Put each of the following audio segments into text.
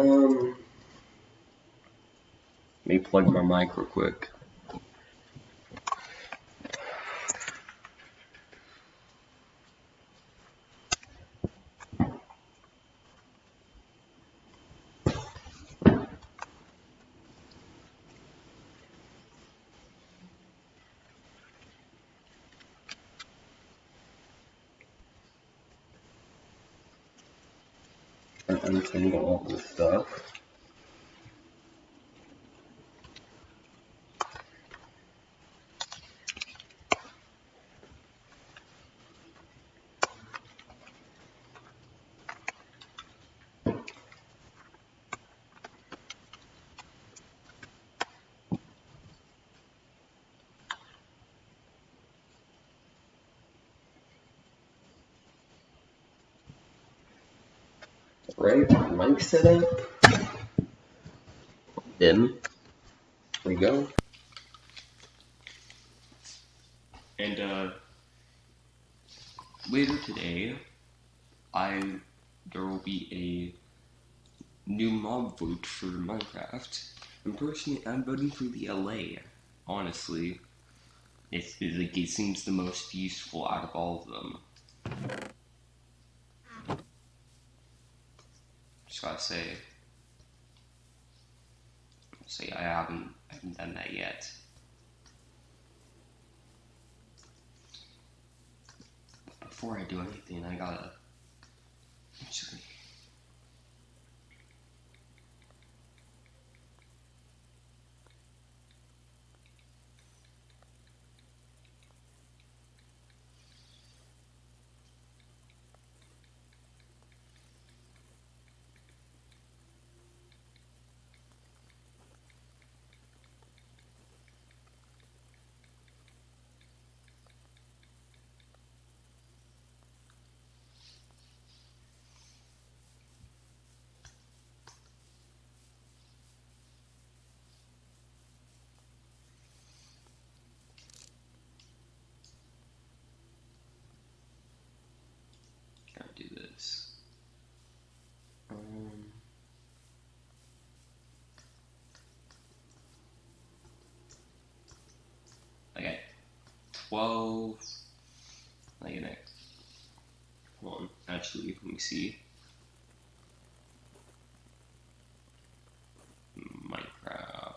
Let me plug my mic real quick. And untangle all this stuff. Right, mic set up. Then we go. And later today, there will be a new mob vote for Minecraft. And personally, I'm voting for the LA. Honestly, it seems the most useful out of all of them. Just gotta say I haven't done that yet. But before I do anything, I gotta actually. Do this. Okay. 12. Like an X. Hold on. Actually, let me see. Minecraft.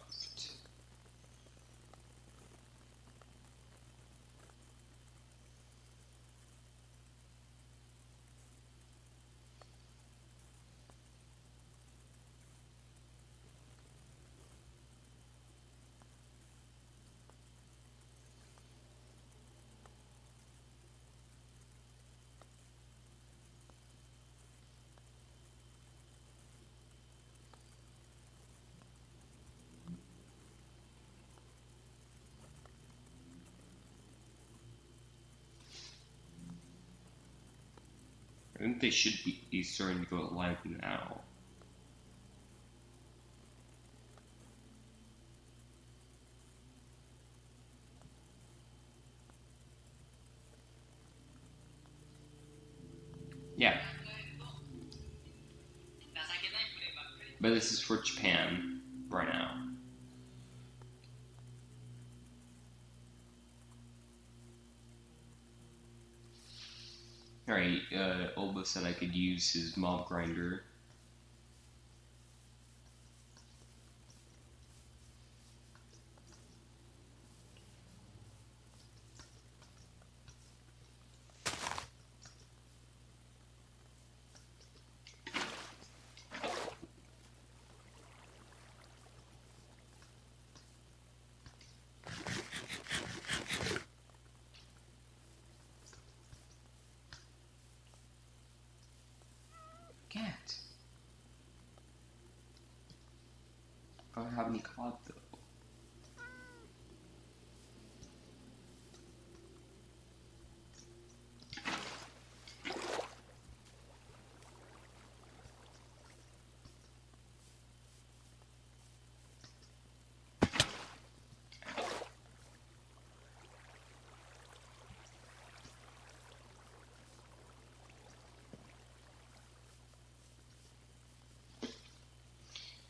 I think they should be starting to go live now. Yeah. But this is for Japan right now. Alright, Olba said I could use his mob grinder. Cat. I don't have any cod though.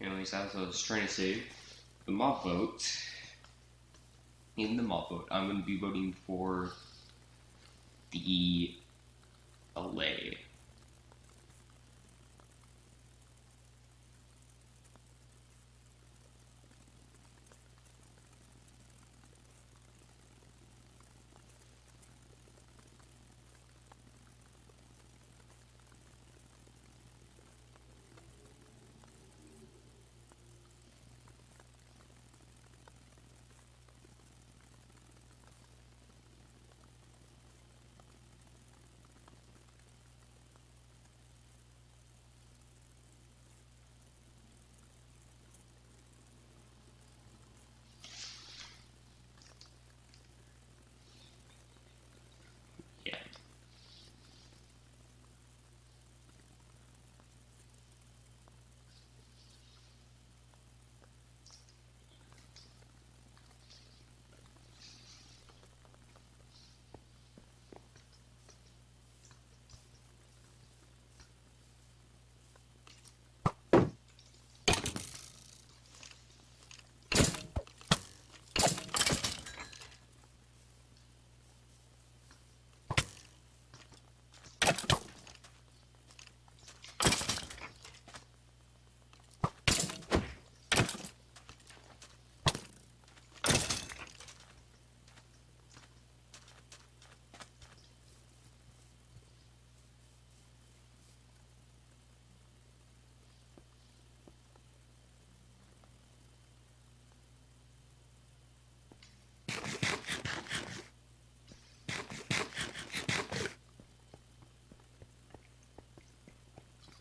Anyways, as I was trying to say, the mob vote. In the mob vote, I'm going to be voting for the LA. Yeah.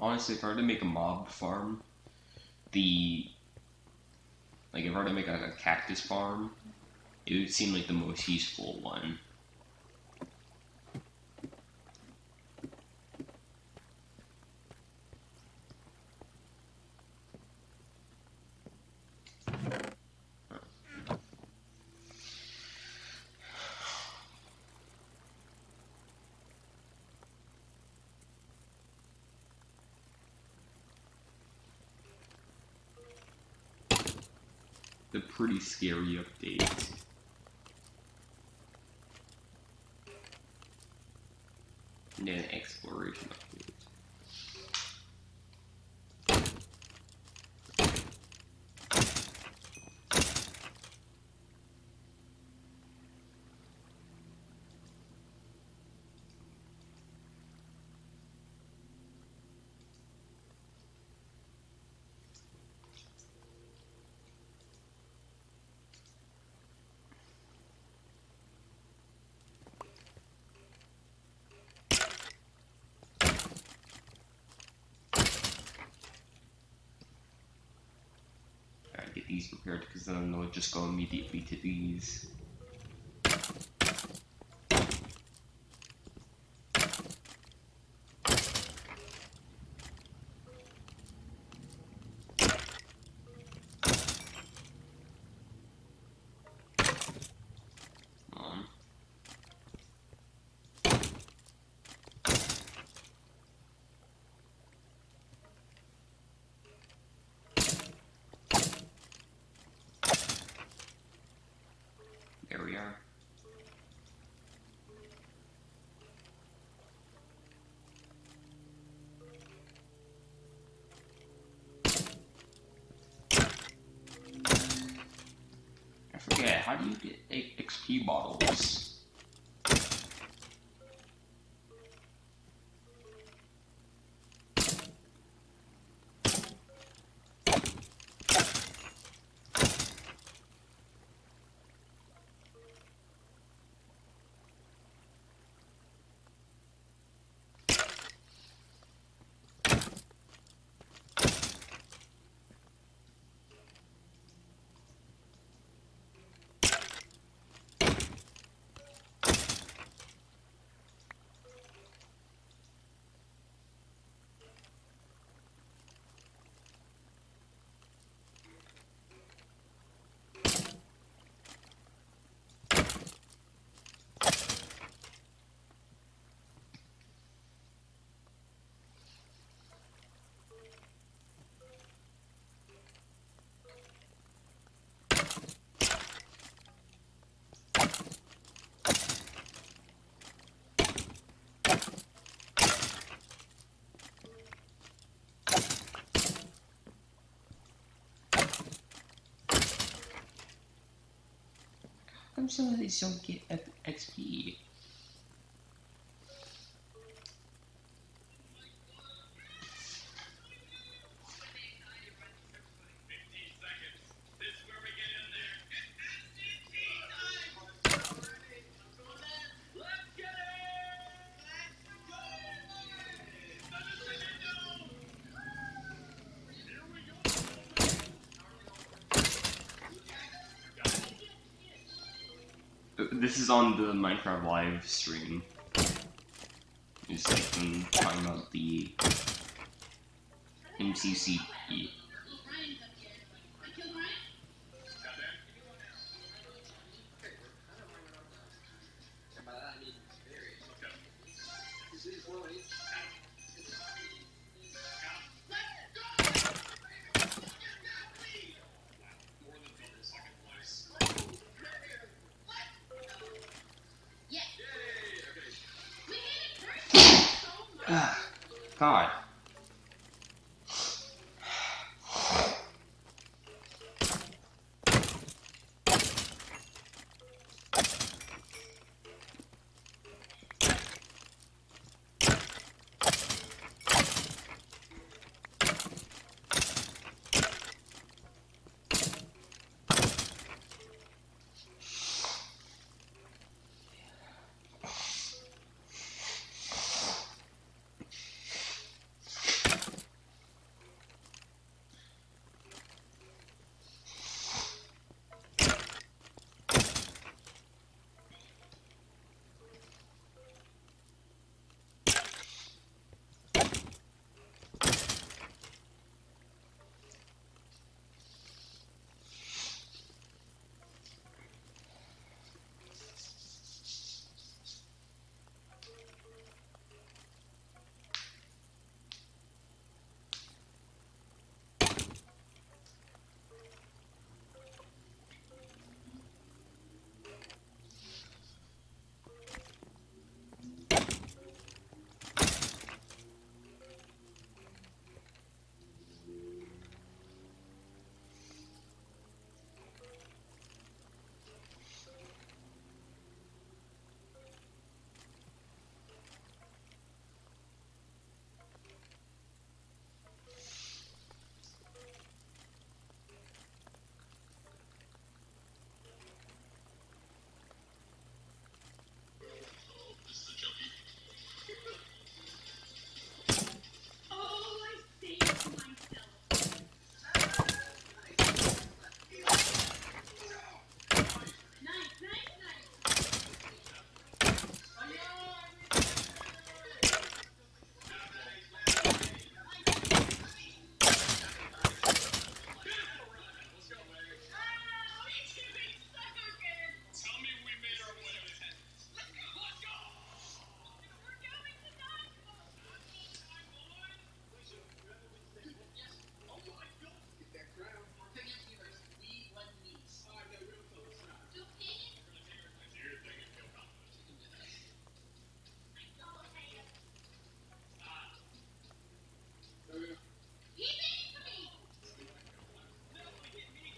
Honestly, if I were to make a mob farm, if I were to make a cactus farm, it would seem like the most useful one. The pretty scary update. And then exploration update. Gotta get these prepared because then they'll just go immediately to these. There we are. I forget, how do you get XP bottles? come some of these don't get XP? This is on the Minecraft live stream. It's like them talking about the MCC. God.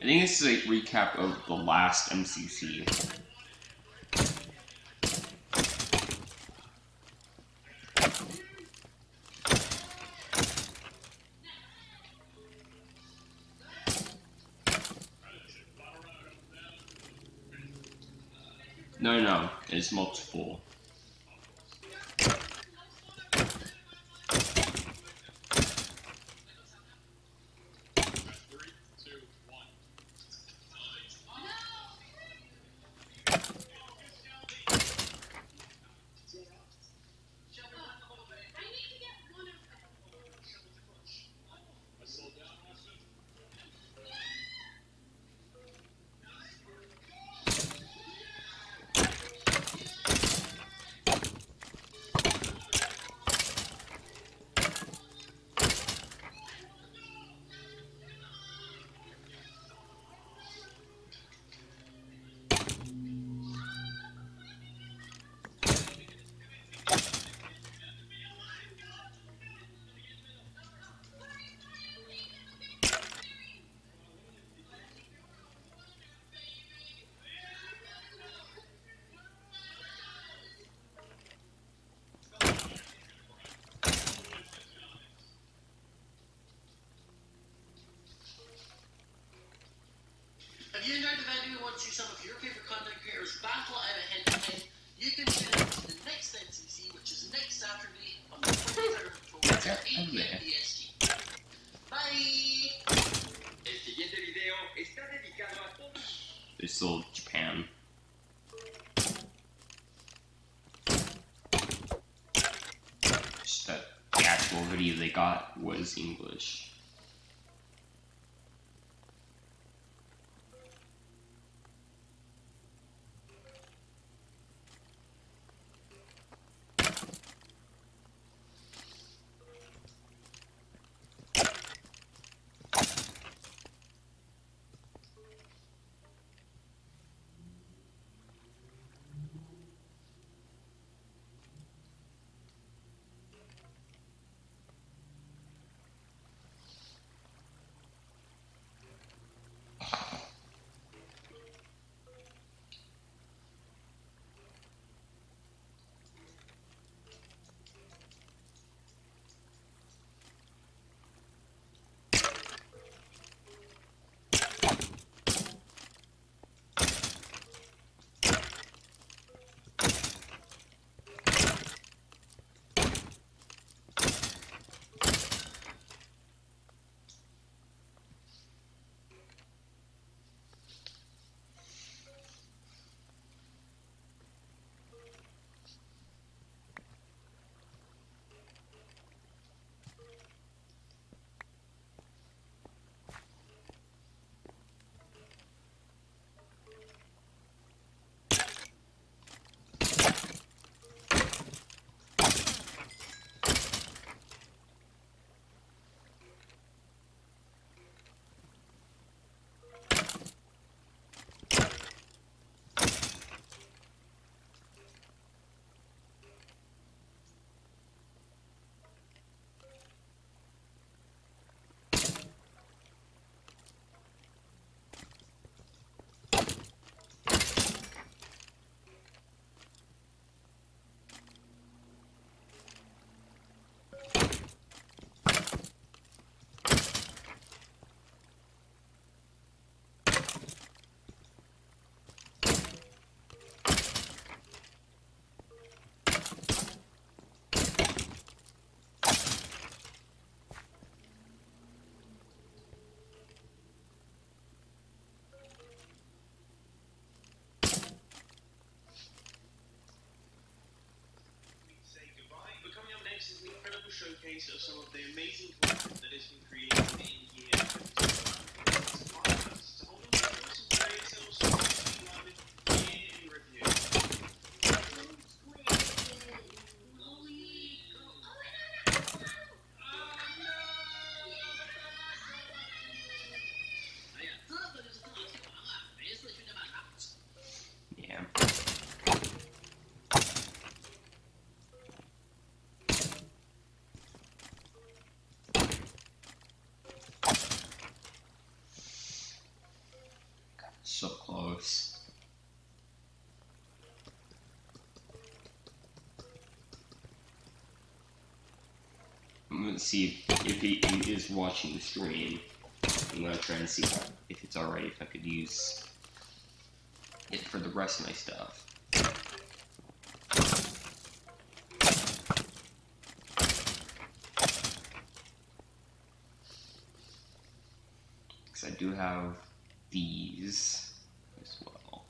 I think this is a recap of the last MCC. No, it's multiple. You can tune in to the next NCC, which is next Saturday on the 23rd of October at 8 p.m. PST. Bye! El siguiente video está dedicado a todos. They're still Japan. Just that the actual video they got was English. Is an incredible showcase of some of the amazing content that has been created in year 2021. To hold on to some great yourselves in review. Yeah. So close. I'm gonna see if he is watching the stream. I'm gonna try and see if it's alright if I could use it for the rest of my stuff. Because I do have these as well.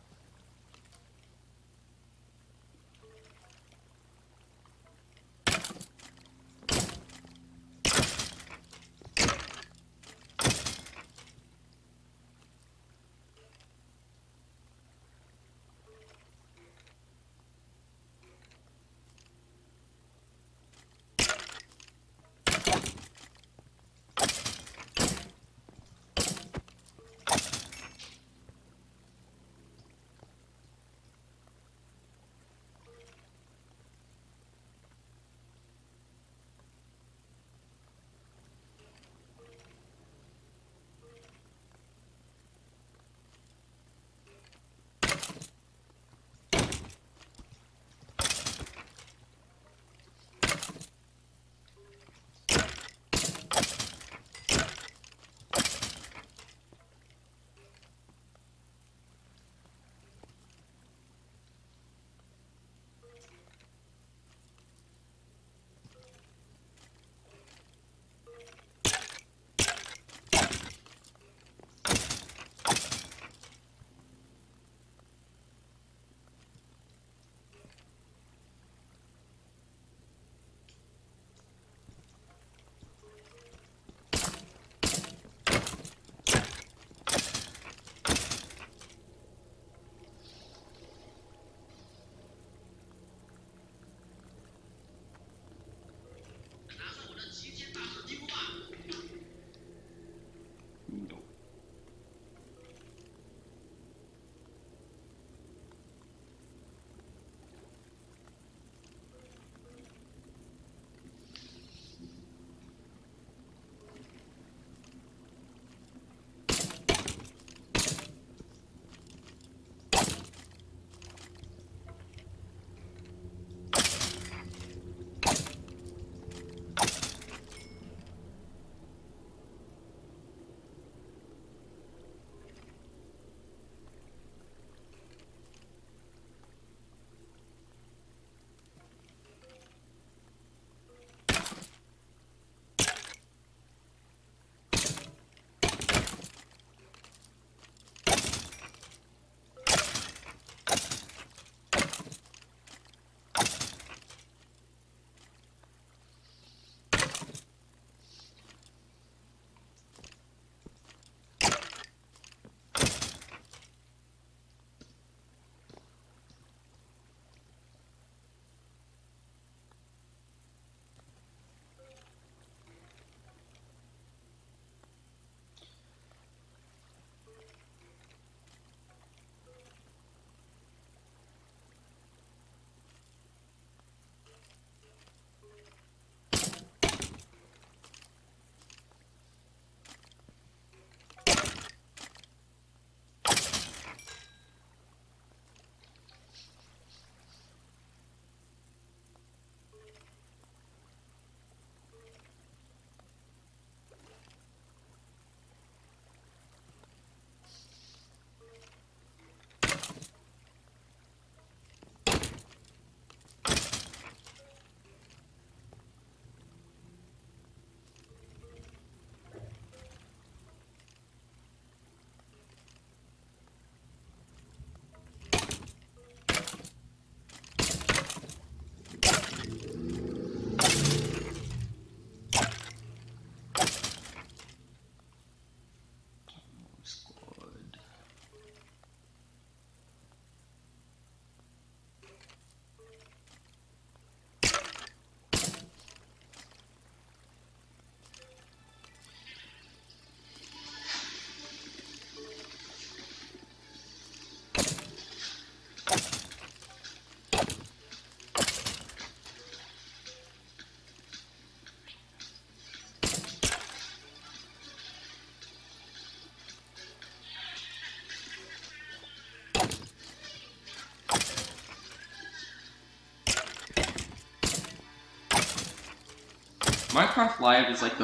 Minecraft Live is like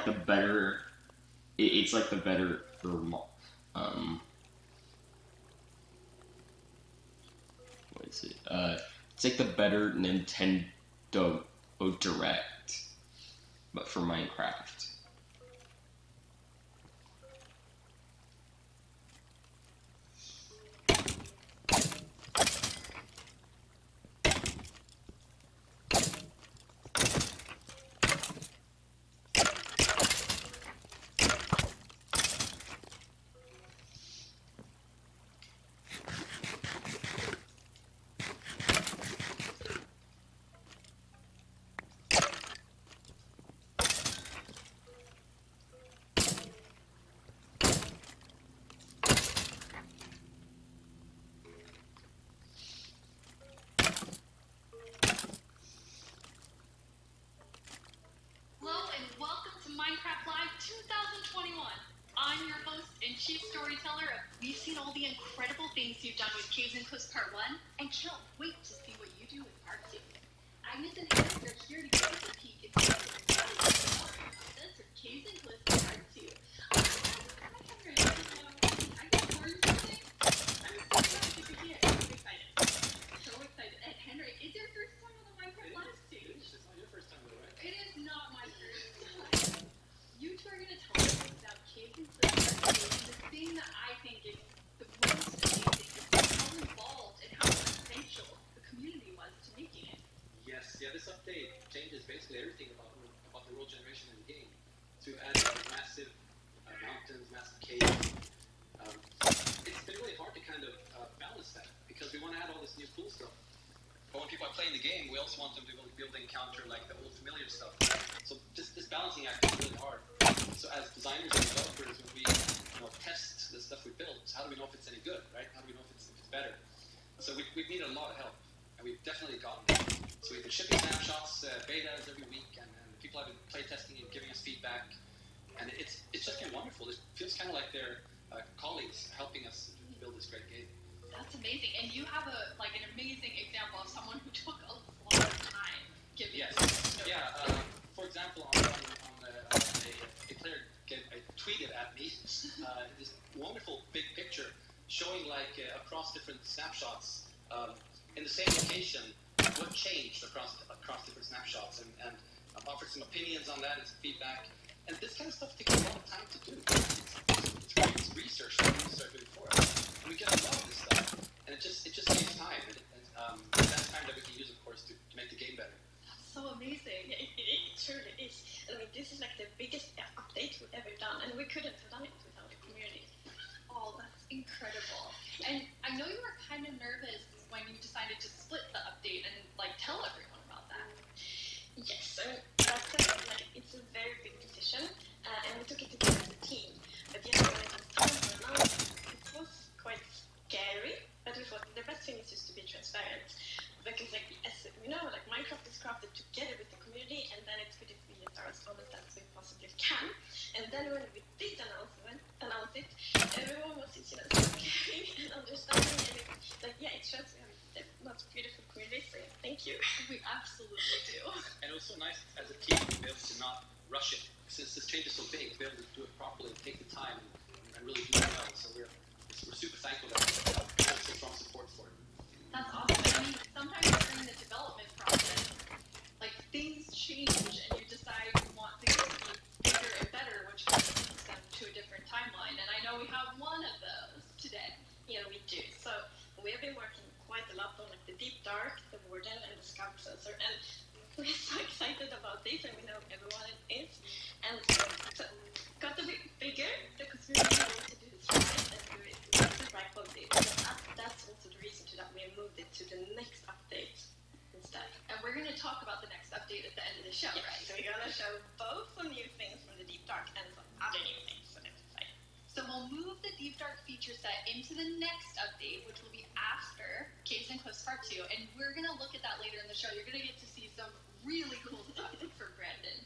the better. It's like the better um. What is it? It's like the better Nintendo Direct, but for Minecraft. Hello and welcome to Minecraft Live 2021. I'm your host and chief storyteller of We've Seen All the Incredible Things You've Done with Caves and Cliffs Part 1 and can't wait to see what you do with Part 2. Agnes and Hank are here to give us a peek into the exciting process for Caves and Cliffs Part 2. So excited. And Henrik, is your first time on the Minecraft Live stage? It's not your first time, though, right? It is not my first time. You two are going to tell us about Caves and Cliffs Part 2, and the thing that I think is the most amazing is how involved and how essential the community was to making it. Yes, yeah, this update changes basically everything about the world generation in the game. To add massive mountains, massive caves. It's been really hard to kind of balance that because we want to add all this new cool stuff. But when people are playing the game, we also want them to be able to encounter like the old familiar stuff. So this balancing act is really hard. So as designers and developers, when we test the stuff we built, how do we know if it's any good, right? How do we know if it's better? So we've needed a lot of help, and we've definitely gotten it. So we've been shipping snapshots, betas every week, and people have been play testing and giving us feedback. And it's just been wonderful. It feels kind of like they're colleagues helping us build this great game. That's amazing. And you have an amazing example of someone who took a lot of time giving Yes. this. Yeah. For example, a player tweeted at me this wonderful big picture showing like across different snapshots in the same location what changed across different snapshots and offered some opinions on that and some feedback. And this kind of stuff takes a lot of time to do. It's great. It's research that we start doing for us. And we get a lot of this stuff, and it just saves time. And that's time that we can use, of course, to make the game better. That's so amazing. It truly is. I mean, this is like the biggest update we've ever done, and we couldn't have done it without the community. Oh, that's incredible. And I know you were kind of nervous when you decided to split the update and tell everyone about that. Yes, I mean, it's a very big decision, and we took it together as a team. But yes, when it was time to announce it was quite scary, but we thought the best thing is just to be transparent. Because, as we know, Minecraft is crafted together with the community, and then it's good if we are as honest as we possibly can. And then when we did announce it, everyone was caring and understanding, and it shows we have the most beautiful community, so thank you. We absolutely do. And it was so nice as a team to be able to not rush it. Since this change is so big, to be able to do it properly, take the time, and really do it well. So we're super thankful that we have so strong support for it. That's awesome. I mean, sometimes during the development process, things change and you decide you want things to be bigger and better, which takes them to a different timeline. And I know we have one of those today. Yeah, we do. So we have been working quite a lot on the Deep Dark, the Warden, and the Scout Sensor, and we're so excited about this, and we know everyone is. And so got to be bigger because we really want to do this right and do it with the right quality. That's also the reason that we moved it to the next update instead. And we're going to talk about the next update at the end of the show, right? So we're gonna show both some new things from the Deep Dark and some other new things. So that's exciting. So we'll move the Deep Dark feature set into the next update, which will be after Caves and Cliffs Part 2, and we're going to look at that later in the show. You're going to get to see some really cool stuff for Brandon.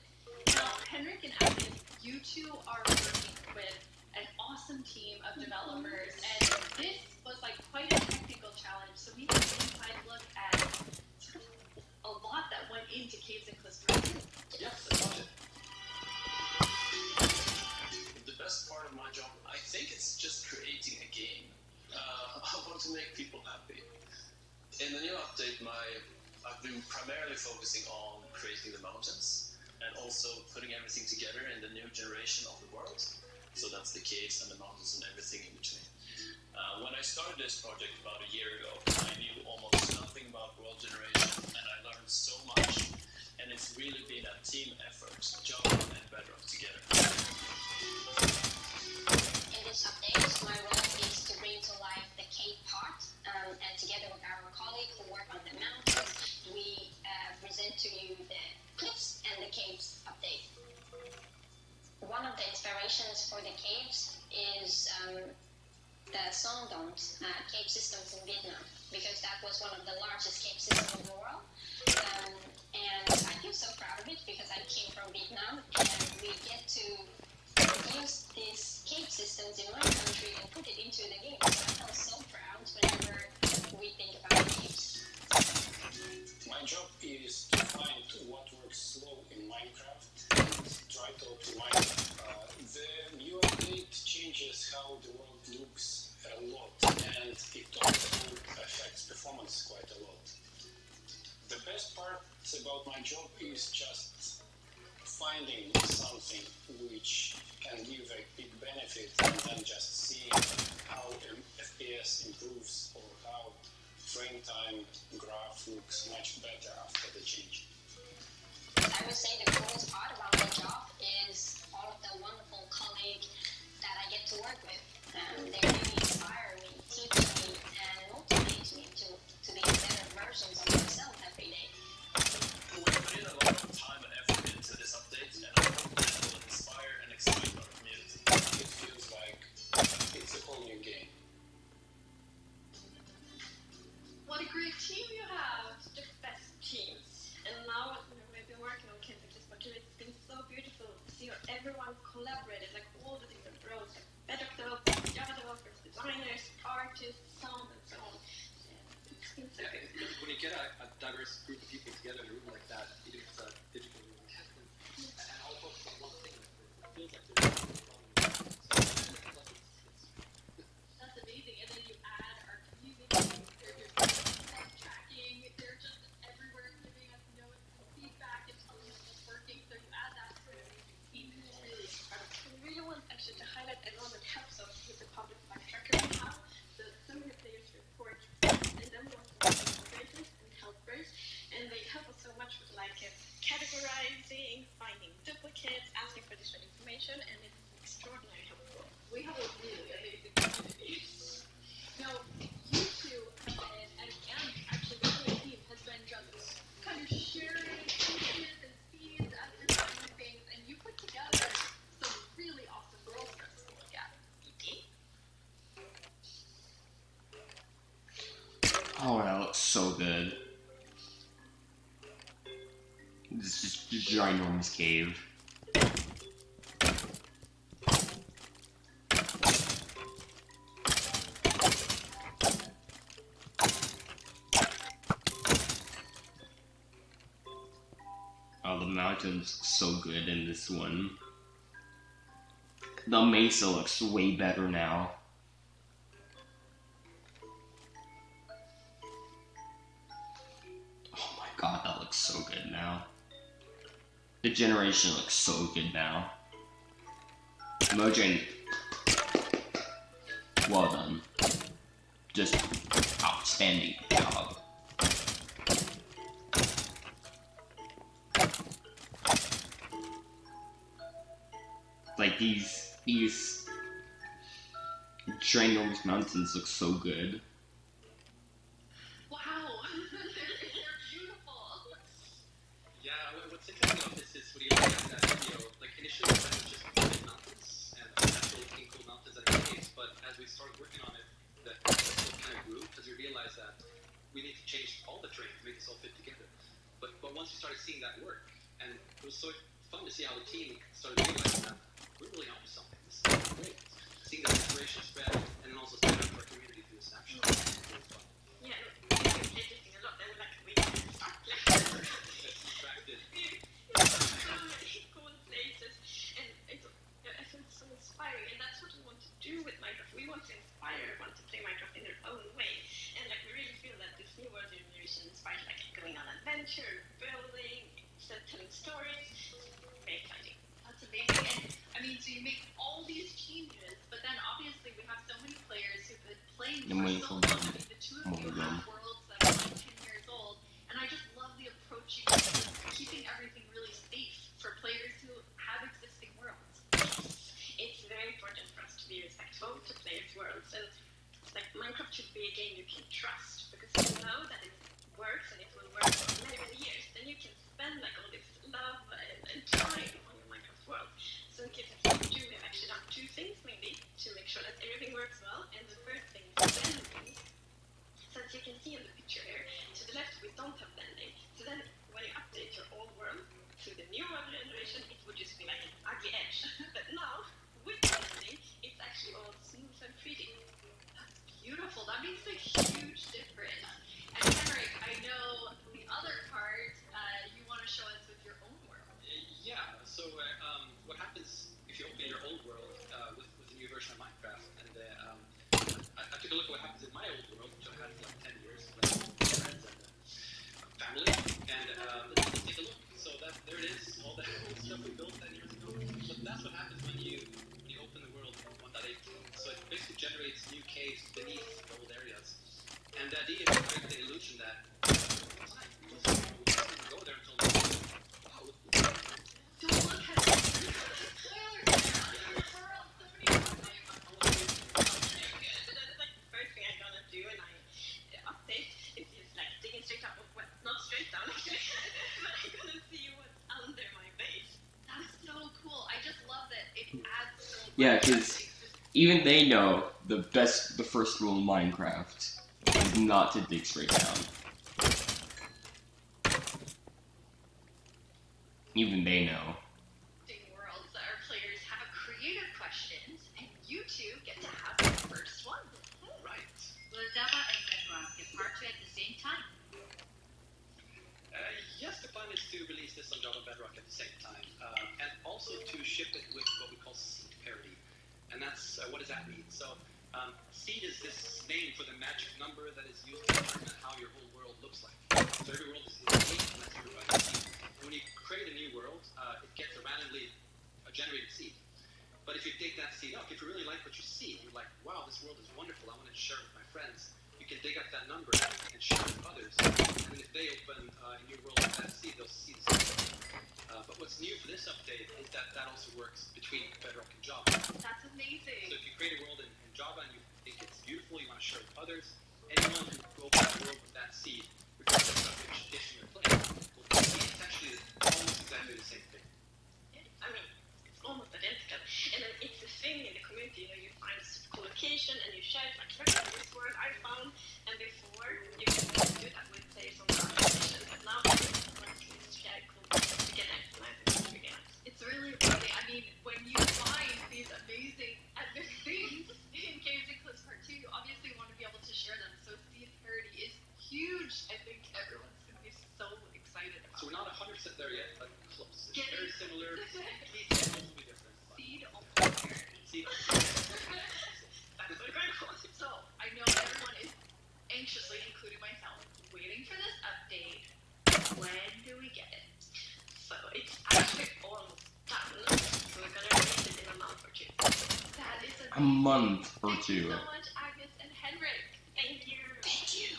Now, Henrik and Agnes, you two are working with an awesome team of developers, and this was quite a technical challenge, so we had an inside look at sort of a lot that went into Caves and Cliffs Part 2. Yes, a bunch I've been primarily focusing on creating the mountains and also putting everything together in the new generation of the world. So that's the caves and the mountains and everything in between. When I started this project about a year ago, I knew almost nothing about world generation, and I learned so much. And it's really been a team effort, Java and Bedrock together. In this update, my role is to bring to life the cave part, and together with our colleague who work on the mountains, we present to you the cliffs and the caves update. One of the inspirations for the caves is the Songdoms cave systems in Vietnam, because that was one of the largest cave systems in the world. And I feel so proud of it because I came from Vietnam, and we get to use these cave systems in my country and put it into the game. So I feel so proud whenever we think about caves. My job is to find what works slow in Minecraft and try to optimize it. The new update changes how the world looks a lot, and it also affects performance quite a lot. The best part about my job is just finding something which can give a big benefit, and then just seeing how FPS improves or how frame time graph looks much better after the change. I would say the coolest part about my job is all of the wonderful colleagues that I get to work with. They really inspire me, teach me, and motivate me to be better versions of myself every day. We put in a lot of time and effort into this update, and I hope that it will inspire and excite our community. It feels like it's a whole new game. What a great team you have! The best team. And now we've been working on Campus for 2. It's been so beautiful to see how everyone collaborated, like all the different roles, like Bedrock developers, Java developers, designers, artists, sound, and so on. It's been so good. When you get a diverse group of people together in a room like that, even if it's a digital room, and all focus on one thing, it feels like there's That's amazing. And then you add our community, they're tracking, they're just everywhere giving us notes and feedback and telling us what's working. So you add that sort of team, and it's really incredible. We really want actually to highlight everyone that helps us with the public life tracker we have. So many players report, and then we also have moderators and helpers, and they help us so much with like categorizing, finding duplicates, asking for additional information, and it's extraordinarily helpful. We have a really amazing community. Now, you two have been, and actually the whole team has been just kind of sharing ideas and seeds as you're finding things, and you put together some really awesome world scripts to look at. Oh, that looks so good. This is just a ginormous cave. Oh, the mountains look so good in this one. The mesa looks way better now. Oh my god, that looks so good now. The generation looks so good now. Mojang, well done. Just outstanding job. Like these ginormous mountains look so good. Wow, they're beautiful. Yeah, what's interesting about this is when you look at that video, like initially it was just big mountains and natural looking cool mountains and caves, but as we started working on it, the concept kind of grew because we realized that we need to change all the terrain to make this all fit together. But once we started seeing that work, and it was so fun to see how the team started realizing that we're really onto something. This is great. Seeing the inspiration spread and then also spread out to our community through the snapshot. It was fun. Yeah, we do everything a lot, and like we stuck like It's distracted. so many cool places, and it's, I feel it's so inspiring, and that's what we want to do with Minecraft. We want to inspire everyone to play Minecraft in their own way, and like we really feel that this new world generation inspires they make all these changes, but then obviously we have so many players who've been playing I'm for waiting so for long. them. I mean, the two Oh, of you again. have worlds that are like 10 years old, and I just love the approach you take to keeping everything really safe for players who have existing worlds. It's very important for us to be respectful to players' worlds, and like Minecraft should be a game you can trust because you know that it works and it will work for many, many years. Then you can spend like all this love and time on your Minecraft world. So in Case of Cthulhu 2, we have actually done two things mainly to make sure that everything works well. And the first thing is blending. So as you can see in the picture here, to the left we don't have blending. So then when you update your old world to the new world generation, it would just be like an ugly edge. But now with blending, it's actually all smooth and pretty. Beautiful. That makes a huge difference. And Henrik, I know the other part you want to show us with your own world. Yeah, so what happens if you open your old world with the new version of Minecraft? And I took a look at what happens in my old world, which I've had for like 10 years, with friends and family. And let's take a look. So there it is, all the stuff we built 10 years ago. But that's what happens when you open the world 1.18. So it basically generates new caves beneath the old areas. And the idea is to create the illusion that you don't go there until wow, Don't look at it. Spoilers! World, so many So that's like the first thing I'm gonna do when I update is just like digging straight up, well, not straight down actually, but I'm gonna see what's under my base. That's so cool. I just love that it adds so much. Yeah, 'cause even they know the first rule in Minecraft is not to dig straight down. Even they know. Worlds that our players have creative questions, and you two get to have the first one. right. Will Java and Bedrock get part 2 at the same time? Yes, the plan is to release this on Java Bedrock at the same time, and also to ship it with what we call seed parity. And that's, what does that mean? So, seed is this name for the magic number that is used to determine how your whole world looks like. So every world is unique, and that's numbered by a seed. And when you create a new world, it gets a randomly generated seed. But if you dig that seed up, if you really like what you see, you're like, wow, this world is wonderful, I want to share it with my friends, you can dig up that number and share it with others. And if they open a new world with that seed, they'll see the same. But what's new for this update is that also works between Bedrock and Java. That's amazing. So if you create a world in Java and you think it's beautiful, you want to share it with others, anyone who opens the world with that seed, regardless of which edition you're playing, will see it's actually almost exactly the same thing. I mean, it's almost identical. And then it's a thing in the community, you know, you find a collocation and you share it, like, look at this word I found, and before you can do that with players on the other edition, but now everyone can share collocations together. And I think it's really nice. It's really funny. I mean, when you find these amazing epic things in Caves and Cliffs Part 2, you obviously want to be able to share them. So seed parity is huge. I think everyone's going to be so excited about So we're not 100% there yet, but close. It's Getting- very similar. These will be different. But seed almost parity. see, That's what we're going for. So I know everyone is anxiously, including myself, waiting for this update. When do we get it? So it's actually almost done. So we're gonna release it in a month or two. That is A month or Thank you two. so much, Agnes and Henrik. Thank you. Thank you.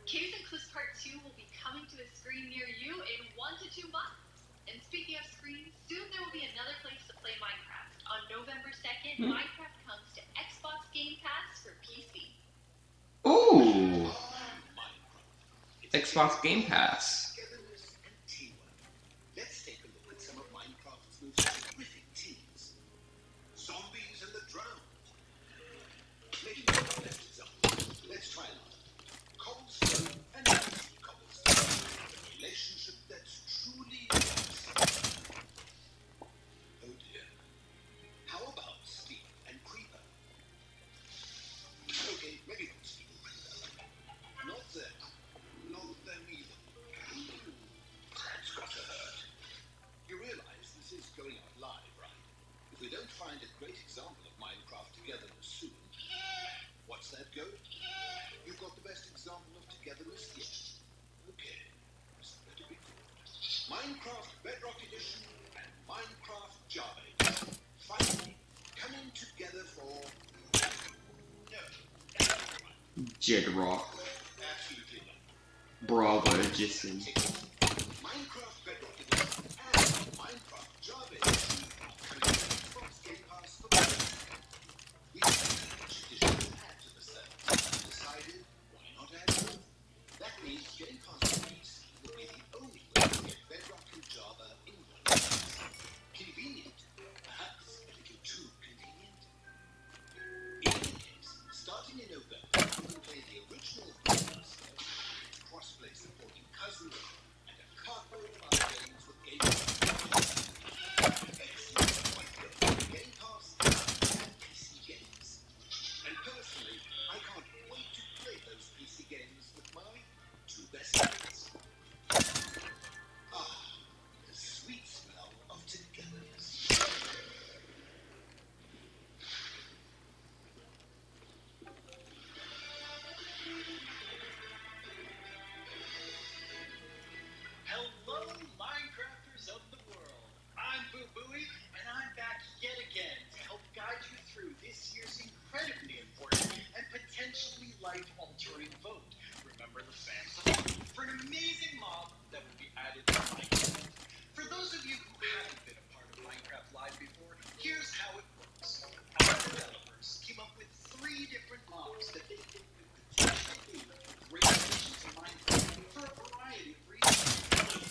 Caves and Cliffs Part 2 will be coming to a screen near you in 1 to 2 months. And speaking of screens, soon there will be another place to play Minecraft. On November 2nd, Minecraft comes to Xbox Game Pass for PC. Ooh! Xbox Game Pass. Togetherness and teamwork. Let's take a look at some of Minecraft's most terrific teams. Zombies and the drones. Maybe not the best example. Let's try another. Cobblestone and anti-cobblestone. A relationship that's truly nice. Oh dear. How about Steve and Creeper? Okay, maybe not Steve and Creeper. Not them. Not them either. That's gotta hurt. You realize this is going out live, right? If we don't find a great example of Minecraft togetherness soon, what's that go? You've got the best example of togetherness yet. Okay, so better be good. Minecraft Bedrock Edition and Minecraft Java Edition. Finally, Jedrock, Absolutely not. Bravo, Edison. Minecraft Bedrock Edition and Minecraft Java Edition are coming to Xbox Game Pass for free. We decided which edition to add to the set. Decided, why not add both? That means Game Pass for PC will be the only way to get Bedrock and Java in one place. Convenient, perhaps a little too convenient. In any case, starting in November, you can play the original Minecraft set, crossplay supporting Cousin, and a cartload of other games with Game Pass. Excellent point Game Pass and PC games. And personally, I can't wait to play those PC games with my two best friends. Ah, the sweet smell of togetherness. Hello, Minecrafters of the world. I'm Boo Booey, and I'm back yet again to help guide you through this year's incredibly important and potentially life-altering vote. Remember the fans for an amazing mob that will be added to Minecraft. For those of you who haven't been a part of Minecraft Live before, here's how it works. Our developers came up with 3 different mobs that they think could potentially be great additions to Minecraft for a variety of reasons.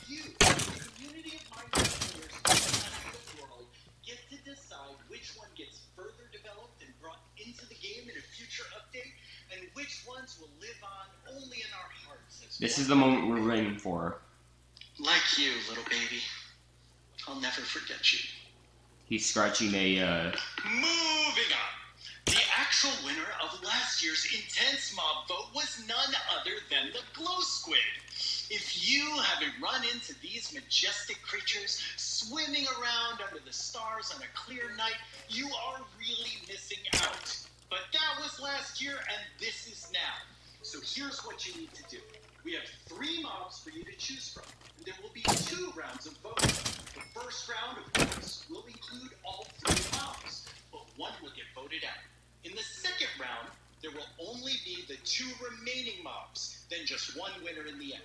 You, the community of Minecraft players around the world, get to decide which one gets further developed and brought into the game in a future update, and which ones will live on only in our hearts. This is the moment we're waiting for. Like you, little baby. I'll never forget you. He's scratching a, Moving on. The actual winner of last year's intense mob vote was none other than the Glow Squid. If you haven't run into these majestic creatures swimming around under the stars on a clear night, you are really missing out. But that was last year, and this is now. So here's what you need to do. We have 3 mobs for you to choose from. And there will be 2 rounds of voting. The first round, of course, will include all 3 mobs, but one will get voted out. In the second round, there will only be the 2 remaining mobs, then just one winner in the end.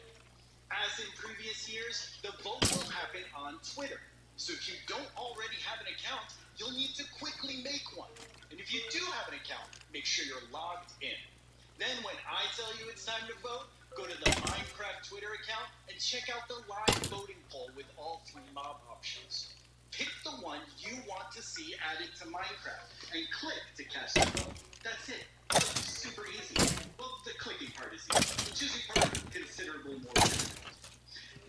As in previous years, the vote will happen on Twitter. So if you don't already have an account, you'll need to quickly make one. And if you do have an account, make sure you're logged in. Then when I tell you it's time to vote, go to the Minecraft Twitter account and check out the live voting poll with all 3 mob options. Pick the one you want to see added to Minecraft and click to cast your vote. That's it. Super easy. Well, the clicking part is easy. The choosing part is considerably more difficult.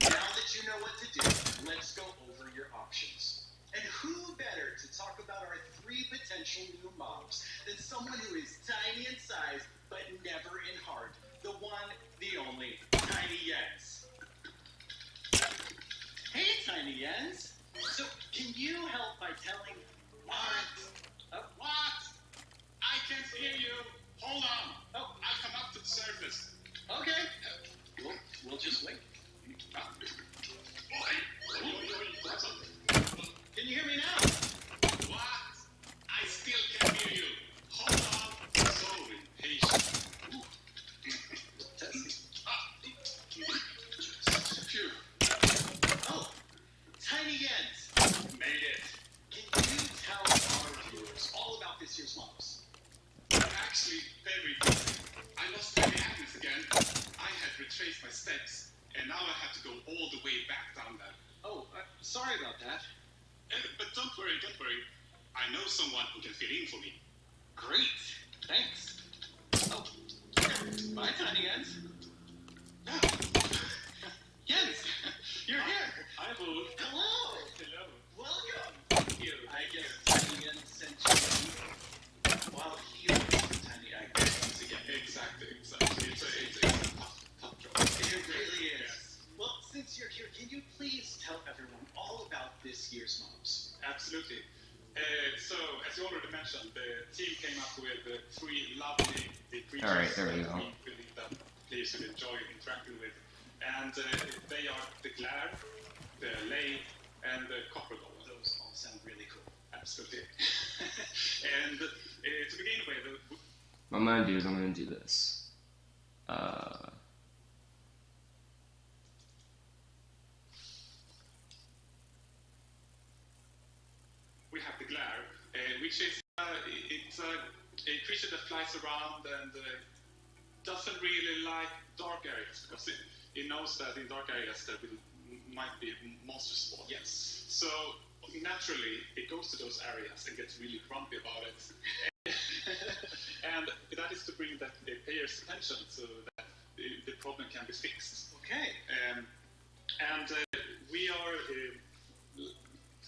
Now that you know what to do, let's go over your options. And who better to talk about our 3 potential new mobs than someone who is tiny in size but never in heart, the one, the only, Tiny Jens. Hey, Tiny Jens. So, can you help by telling what? What? I can't hear you. Hold on. Oh, I'll come up to the surface. okay. We'll just wait. Can you hear me now? What? I still can't hear you. Hold on. So impatient. Phew. Oh, Tiny Jens. Made it. Can you tell our viewers all about this year's mobs? Actually, very good. I lost my Agnes again. I had retraced my steps, and now I have to go all the way back down there. Oh, sorry about that. But don't worry, don't worry. I know someone who can fill in for me. Great. Thanks. Oh, bye, Tiny Jens. Jens, you're here. Hi, Boo. Hello. Hello. Welcome. Thank you. I guess Tiny Jens sent you while he was Tiny Agnes again. Exactly. It's a tough job. It really is. Well, since you're here, can you please tell everyone all about this year's mobs? Absolutely. So, as you already mentioned, the team came up with 3 lovely creatures Alright, there we that go. we believe that players should enjoy interacting with. And they are the Glare, the Lay, and the Copper Golem. Those all sound really cool. Absolutely. And to begin with, what I'm gonna do is I'm gonna do this. which is it's a creature that flies around and doesn't really like dark areas because it knows that in dark areas there might be monsters spawn. Yes. So naturally, it goes to those areas and gets really grumpy about it. And that is to bring that player's attention so that the problem can be fixed. Okay. And we are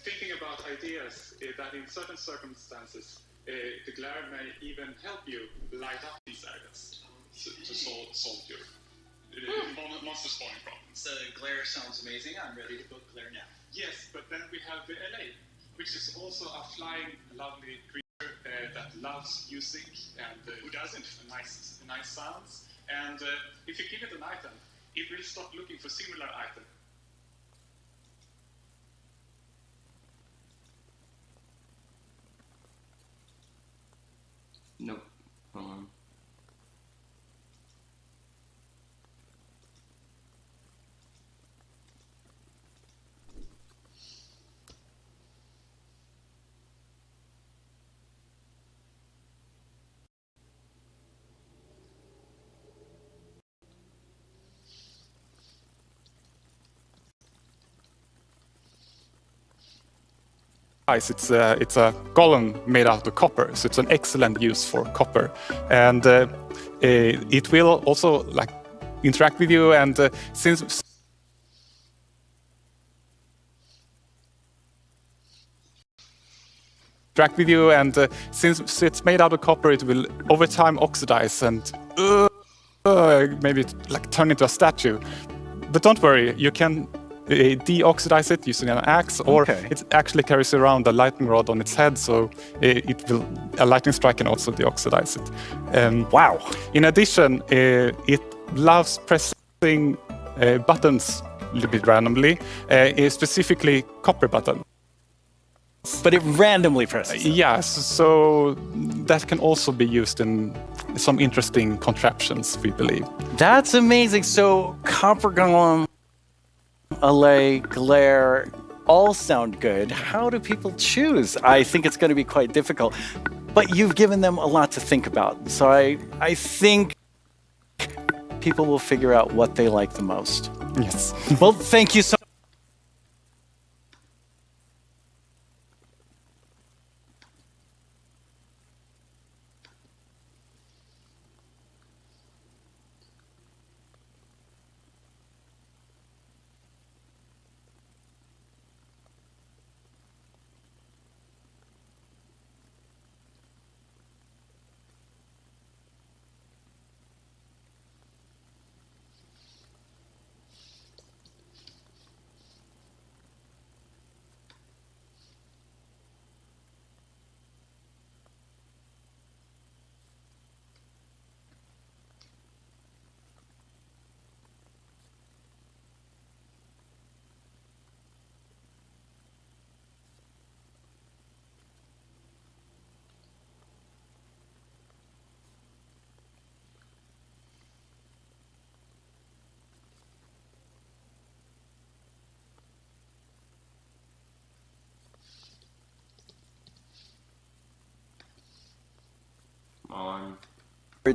thinking about ideas that in certain circumstances, the glare may even help you light up these areas to solve your monster spawning problem. So glare sounds amazing. I'm ready to book glare now. Yes, but then we have the LA, which is also a flying, lovely creature that loves music and who doesn't nice sounds. And if you give it an item, it will stop looking for similar items. Nope. Hold on. It's a golem made out of copper, so it's an excellent use for copper, and it will also like interact with you. And since it's made out of copper, it will over time oxidize and maybe like turn into a statue. But don't worry, you can deoxidize it using an axe, or it actually carries around a lightning rod on its head, so a lightning strike can also deoxidize it. Wow! In addition, it loves pressing buttons a little bit randomly, specifically copper buttons. But it randomly presses. Yes, so that can also be used in some interesting contraptions, we believe. That's amazing. So copper golem, LA, glare, all sound good. How do people choose? I think it's going to be quite difficult. But you've given them a lot to think about. So I think people will figure out what they like the most. Yes. Well, thank you so much.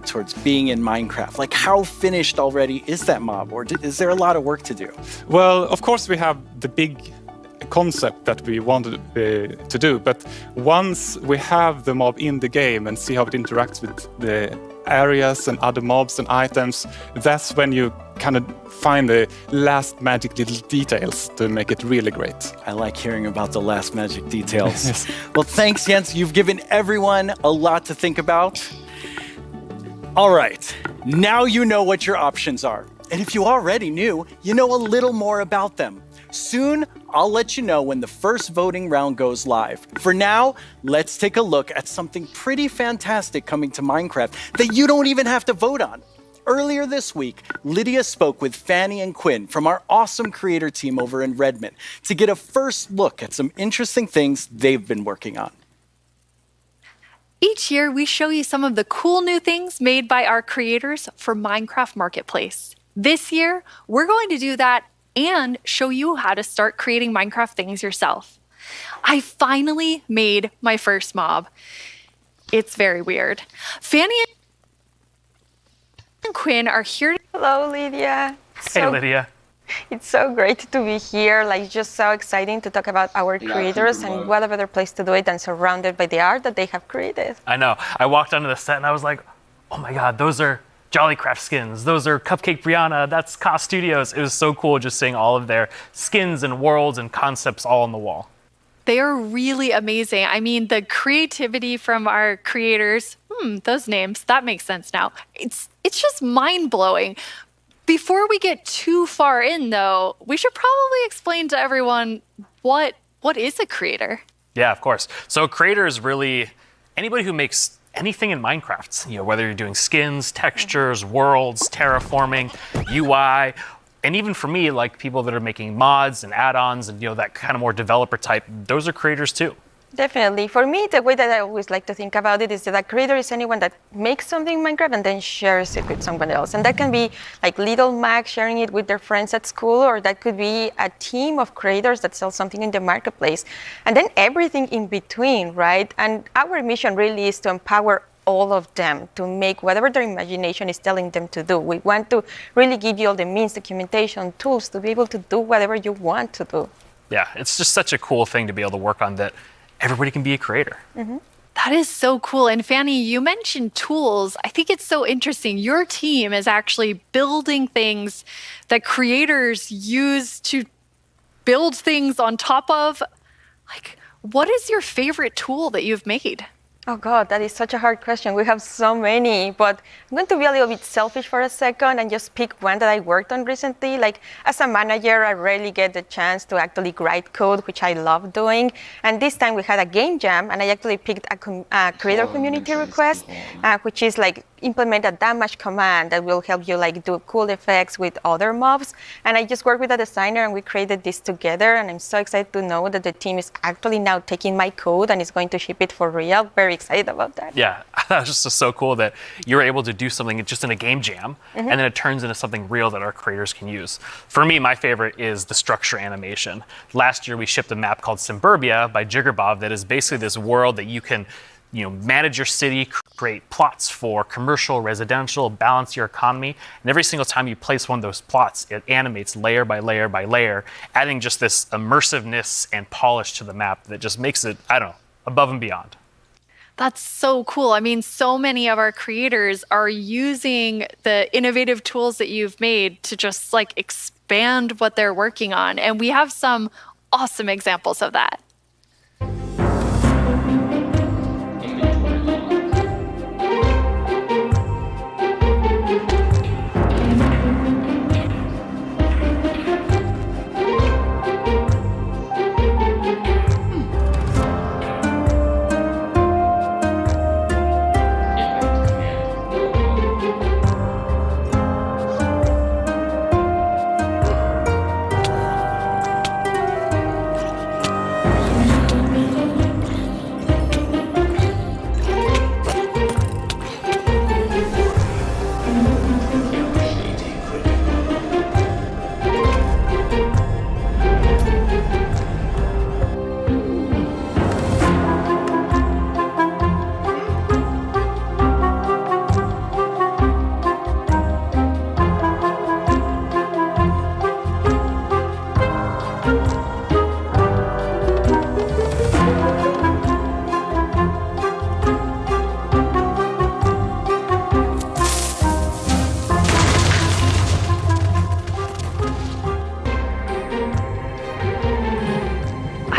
Towards being in Minecraft. Like, how finished already is that mob, or is there a lot of work to do? Well, of course we have the big concept that we wanted to do, but once we have the mob in the game and see how it interacts with the areas and other mobs and items, that's when you kind of find the last magic little details to make it really great. I like hearing about the last magic details. Well, thanks, Jens. You've given everyone a lot to think about. All right, now you know what your options are. And if you already knew, you know a little more about them. Soon, I'll let you know when the first voting round goes live. For now, let's take a look at something pretty fantastic coming to Minecraft that you don't even have to vote on. Earlier this week, Lydia spoke with Fanny and Quinn from our awesome creator team over in Redmond to get a first look at some interesting things they've been working on. Each year, we show you some of the cool new things made by our creators for Minecraft Marketplace. This year, we're going to do that and show you how to start creating Minecraft things yourself. I finally made my first mob. It's very weird. Fanny and Quinn are here. Hello, Lydia. Hey, Lydia. It's so great to be here. Like, just so exciting to talk about our creators, and what a better place to do it than surrounded by the art that they have created. I know. I walked onto the set and I was like, oh my God, those are Jollycraft skins. Those are Cupcake Brianna. That's Ka Studios. It was so cool just seeing all of their skins and worlds and concepts all on the wall. They are really amazing. I mean, the creativity from our creators, those names, that makes sense now. It's just mind-blowing. Before we get too far in, though, we should probably explain to everyone what is a creator? Yeah, of course. So a creator is really anybody who makes anything in Minecraft. You know, whether you're doing skins, textures, worlds, terraforming, UI, and even for me, like people that are making mods and add-ons and, you know, that kind of more developer type, those are creators too. Definitely. For me, the way that I always like to think about it is that a creator is anyone that makes something in Minecraft and then shares it with someone else. And that can be like little Mac sharing it with their friends at school, or that could be a team of creators that sell something in the marketplace. And then everything in between, right? And our mission really is to empower all of them to make whatever their imagination is telling them to do. We want to really give you all the means, documentation, tools to be able to do whatever you want to do. Yeah, it's just such a cool thing to be able to work on, that everybody can be a creator. That is so cool. And Fanny, you mentioned tools. I think it's so interesting. Your team is actually building things that creators use to build things on top of. Like, what is your favorite tool that you've made? Oh God, that is such a hard question. We have so many, but I'm going to be a little bit selfish for a second and just pick one that I worked on recently. Like, as a manager, I rarely get the chance to actually write code, which I love doing. And this time we had a game jam, and I actually picked a creator community request, which is like implement a damage command that will help you like do cool effects with other mobs. And I just worked with a designer and we created this together, and I'm so excited to know that the team is actually now taking my code and is going to ship it for real. Very excited about that. Yeah, that was just so cool that you're able to do something just in a game jam, and then it turns into something real that our creators can use. For me, my favorite is the structure animation. Last year we shipped a map called Simburbia by Jiggerbob that is basically this world that you can, you know, manage your city, create plots for commercial, residential, balance your economy. And every single time you place one of those plots, it animates layer by layer by layer, adding just this immersiveness and polish to the map that just makes it, I don't know, above and beyond. That's so cool. I mean, so many of our creators are using the innovative tools that you've made to just like expand what they're working on. And we have some awesome examples of that.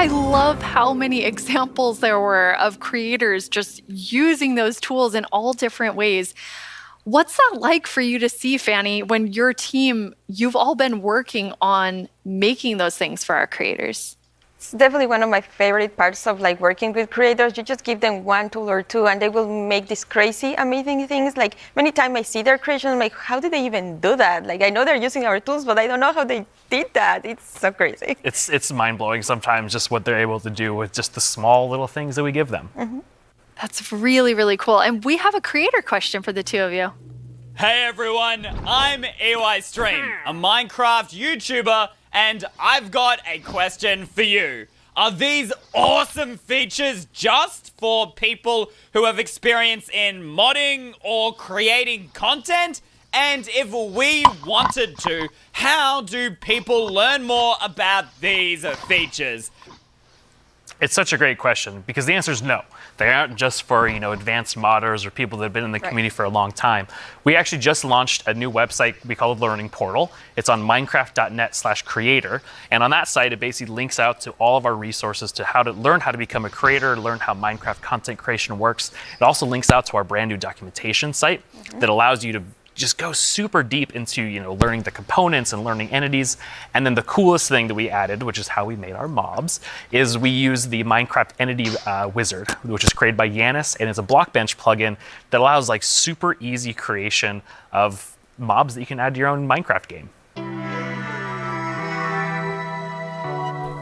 I love how many examples there were of creators just using those tools in all different ways. What's that like for you to see, Fanny, when your team, you've all been working on making those things for our creators? It's definitely one of my favorite parts of like working with creators. You just give them one tool or two and they will make these crazy, amazing things. Like many times I see their creations, I'm like, how did they even do that? Like I know they're using our tools, but I don't know how they did that. It's so crazy. It's mind-blowing sometimes just what they're able to do with just the small little things that we give them. That's really, really cool. And we have a creator question for the two of you. Hey everyone, I'm EYStream, a Minecraft YouTuber, and I've got a question for you. Are these awesome features just for people who have experience in modding or creating content? And if we wanted to, how do people learn more about these features? It's such a great question because the answer is no. They aren't just for, advanced modders or people that have been in the community for a long time. We actually just launched a new website we call the Learning Portal. It's on minecraft.net/creator. And on that site, it basically links out to all of our resources to how to learn how to become a creator, learn how Minecraft content creation works. It also links out to our brand new documentation site that allows you to just go super deep into learning the components and learning entities. And then the coolest thing that we added, which is how we made our mobs, is we use the Minecraft Entity Wizard, which is created by Yanis, and it's a Blockbench plugin that allows super easy creation of mobs that you can add to your own Minecraft game.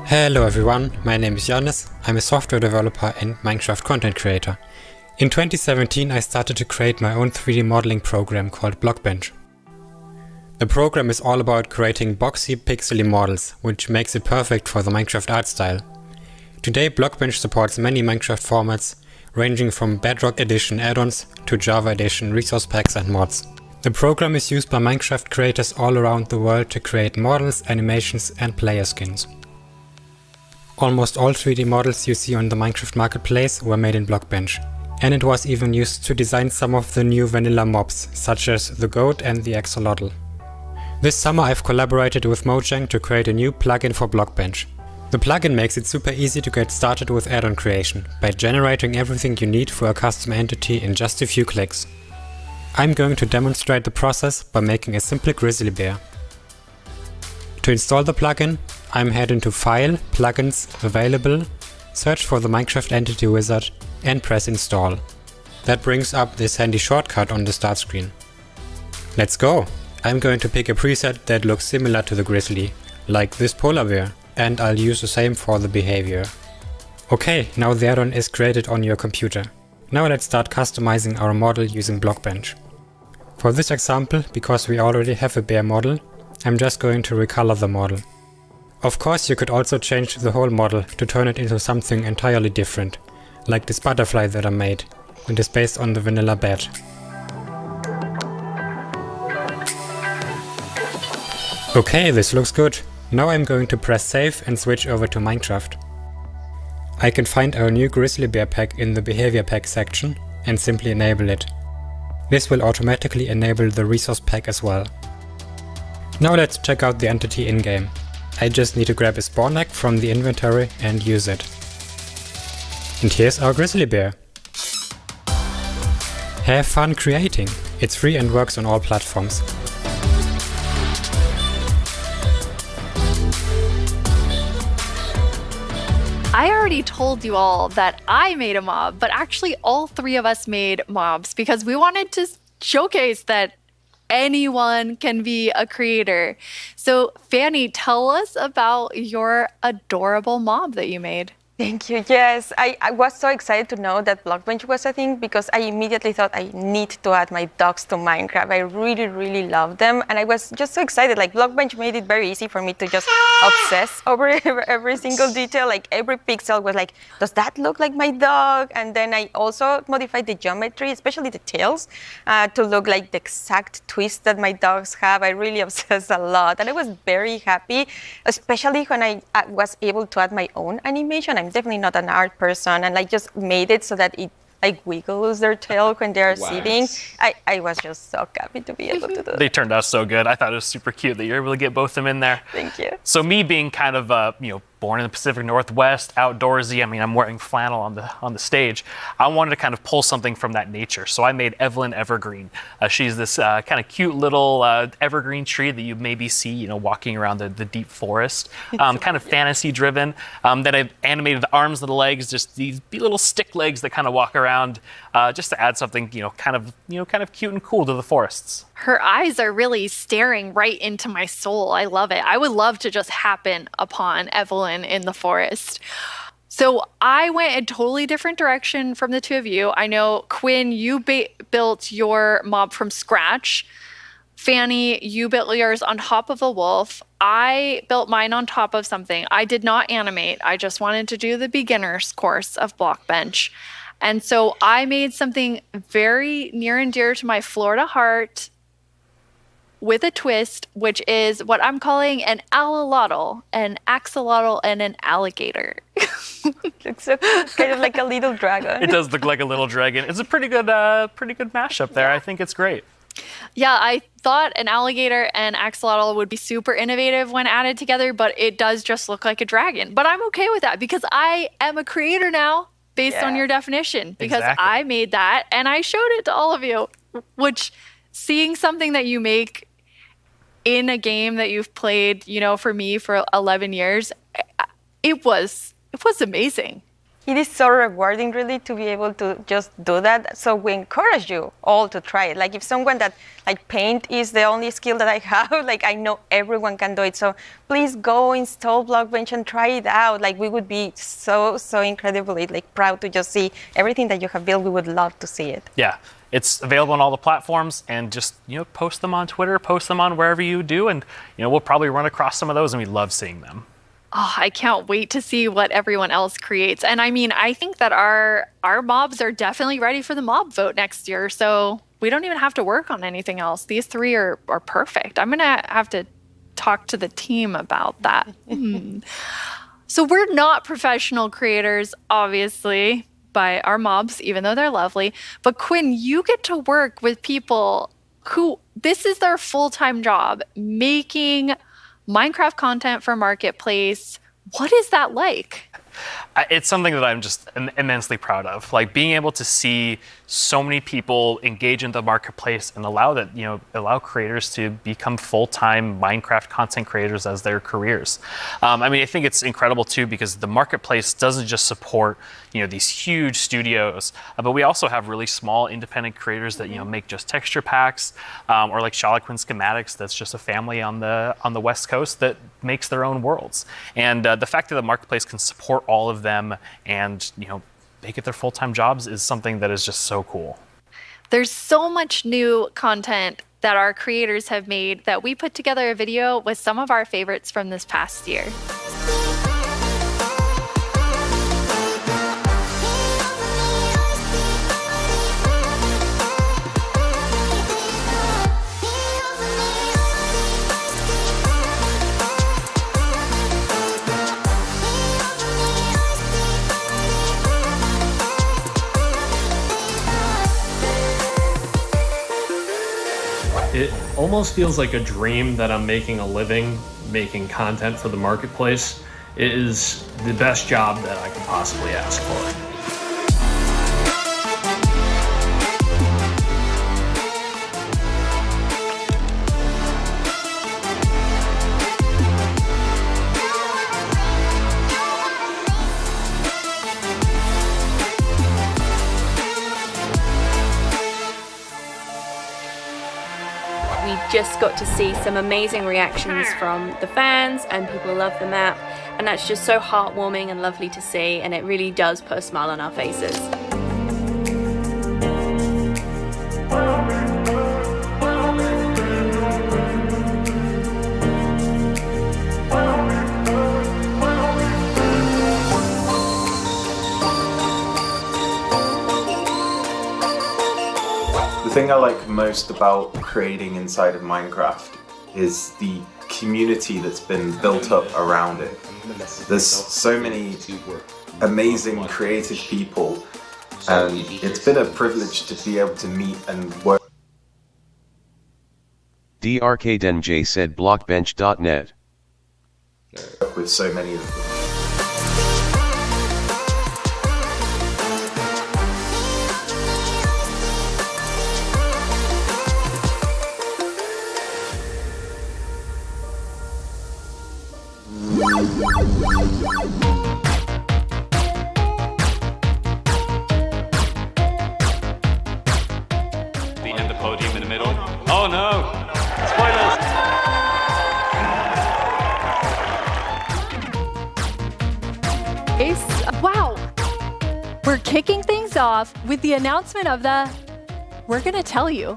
Hello everyone, my name is Yanis. I'm a software developer and Minecraft content creator. In 2017 I started to create my own 3D modeling program called Blockbench. The program is all about creating boxy pixely models, which makes it perfect for the Minecraft art style. Today Blockbench supports many Minecraft formats, ranging from Bedrock Edition add-ons to Java Edition resource packs and mods. The program is used by Minecraft creators all around the world to create models, animations and player skins. Almost all 3D models you see on the Minecraft Marketplace were made in Blockbench. And it was even used to design some of the new vanilla mobs, such as the goat and the axolotl. This summer I've collaborated with Mojang to create a new plugin for Blockbench. The plugin makes it super easy to get started with add-on creation, by generating everything you need for a custom entity in just a few clicks. I'm going to demonstrate the process by making a simple grizzly bear. To install the plugin, I'm heading to File, Plugins, Available, search for the Minecraft Entity Wizard and press install. That brings up this handy shortcut on the start screen. Let's go! I'm going to pick a preset that looks similar to the grizzly, like this polar bear, and I'll use the same for the behavior. Okay, now the add-on is created on your computer. Now let's start customizing our model using Blockbench. For this example, because we already have a bear model, I'm just going to recolor the model. Of course, you could also change the whole model to turn it into something entirely different, like this butterfly that I made, and is based on the vanilla bat. Okay, this looks good. Now I'm going to press save and switch over to Minecraft. I can find our new grizzly bear pack in the behavior pack section and simply enable it. This will automatically enable the resource pack as well. Now let's check out the entity in-game. I just need to grab a spawn egg from the inventory and use it. And here's our grizzly bear. Have fun creating! It's free and works on all platforms. I already told you all that I made a mob, but actually all three of us made mobs because we wanted to showcase that anyone can be a creator. So Fanny, tell us about your adorable mob that you made. Thank you. Yes, I was so excited to know that Blockbench was a thing because I immediately thought I need to add my dogs to Minecraft. I really, really love them. And I was just so excited. Like Blockbench made it very easy for me to just obsess over every single detail. Like every pixel was like, does that look like my dog? And then I also modified the geometry, especially the tails, to look like the exact twist that my dogs have. I really obsessed a lot. And I was very happy, especially when I was able to add my own animation. I'm definitely not an art person, and I just made it so that it like wiggles their tail when they're sitting. I was just so happy to be able to do that. They turned out so good. I thought it was super cute that you're able to get both of them in there. Thank you. So me being kind of born in the Pacific Northwest, outdoorsy. I mean, I'm wearing flannel on the stage. I wanted to kind of pull something from that nature. So I made Evelyn Evergreen. She's this kind of cute little evergreen tree that you maybe see, walking around the deep forest. Kind of fantasy driven. Then I animated the arms and the legs, just these little stick legs that kind of walk around, just to add something, kind of cute and cool to the forests. Her eyes are really staring right into my soul. I love it. I would love to just happen upon Evelyn in the forest. So I went a totally different direction from the two of you. I know, Quinn, you built your mob from scratch. Fanny, you built yours on top of a wolf. I built mine on top of something. I did not animate. I just wanted to do the beginner's course of Blockbench. And so I made something very near and dear to my Florida heart with a twist, which is what I'm calling an alolotl, an axolotl, and an alligator. Looks so kind of like a little dragon. It does look like a little dragon. It's a pretty good mashup there. I think it's great. Yeah, I thought an alligator and axolotl would be super innovative when added together, but it does just look like a dragon. But I'm okay with that because I am a creator now based on your definition, because I made that and I showed it to all of you, which seeing something that you make in a game that you've played, you know, for me for 11 years, it was amazing. It is so rewarding, really, to be able to just do that. So we encourage you all to try it. Like if someone that, like paint is the only skill that I have, like I know everyone can do it. So please go install Blockbench and try it out. Like we would be so incredibly like proud to just see everything that you have built. We would love to see it. Yeah, it's available on all the platforms, and just, you know, post them on Twitter, post them on wherever you do, and you know, we'll probably run across some of those, and we love seeing them. Oh, I can't wait to see what everyone else creates. And I mean, I think that our mobs are definitely ready for the mob vote next year. So we don't even have to work on anything else. These three are perfect. I'm going to have to talk to the team about that. So we're not professional creators, obviously, by our mobs, even though they're lovely. But Quinn, you get to work with people who, this is their full-time job, making Minecraft content for Marketplace. What is that like? It's something that I'm just immensely proud of. Like being able to see so many people engage in the marketplace and allow creators to become full-time Minecraft content creators as their careers. I mean, I think it's incredible too, because the marketplace doesn't just support, you know, these huge studios, but we also have really small independent creators that, you know, make just texture packs, or like Charloquin Schematics, that's just a family on the West Coast that makes their own worlds. And the fact that the marketplace can support all of them and, you know, make it their full-time jobs is something that is just so cool. There's so much new content that our creators have made that we put together a video with some of our favorites from this past year. It almost feels like a dream that I'm making a living making content for the marketplace. It is the best job that I could possibly ask for. We just got to see some amazing reactions from the fans, and people love the map, and that's just so heartwarming and lovely to see, and it really does put a smile on our faces. The thing I like most about creating inside of Minecraft is the community that's been built up around it. There's so many amazing creative people, and it's been a privilege to be able to meet and work. DRKDenJ said blockbench.net. With so many of them. And the podium in the middle. Oh no! Spoilers! Wow! We're kicking things off with the announcement of the We're Gonna Tell You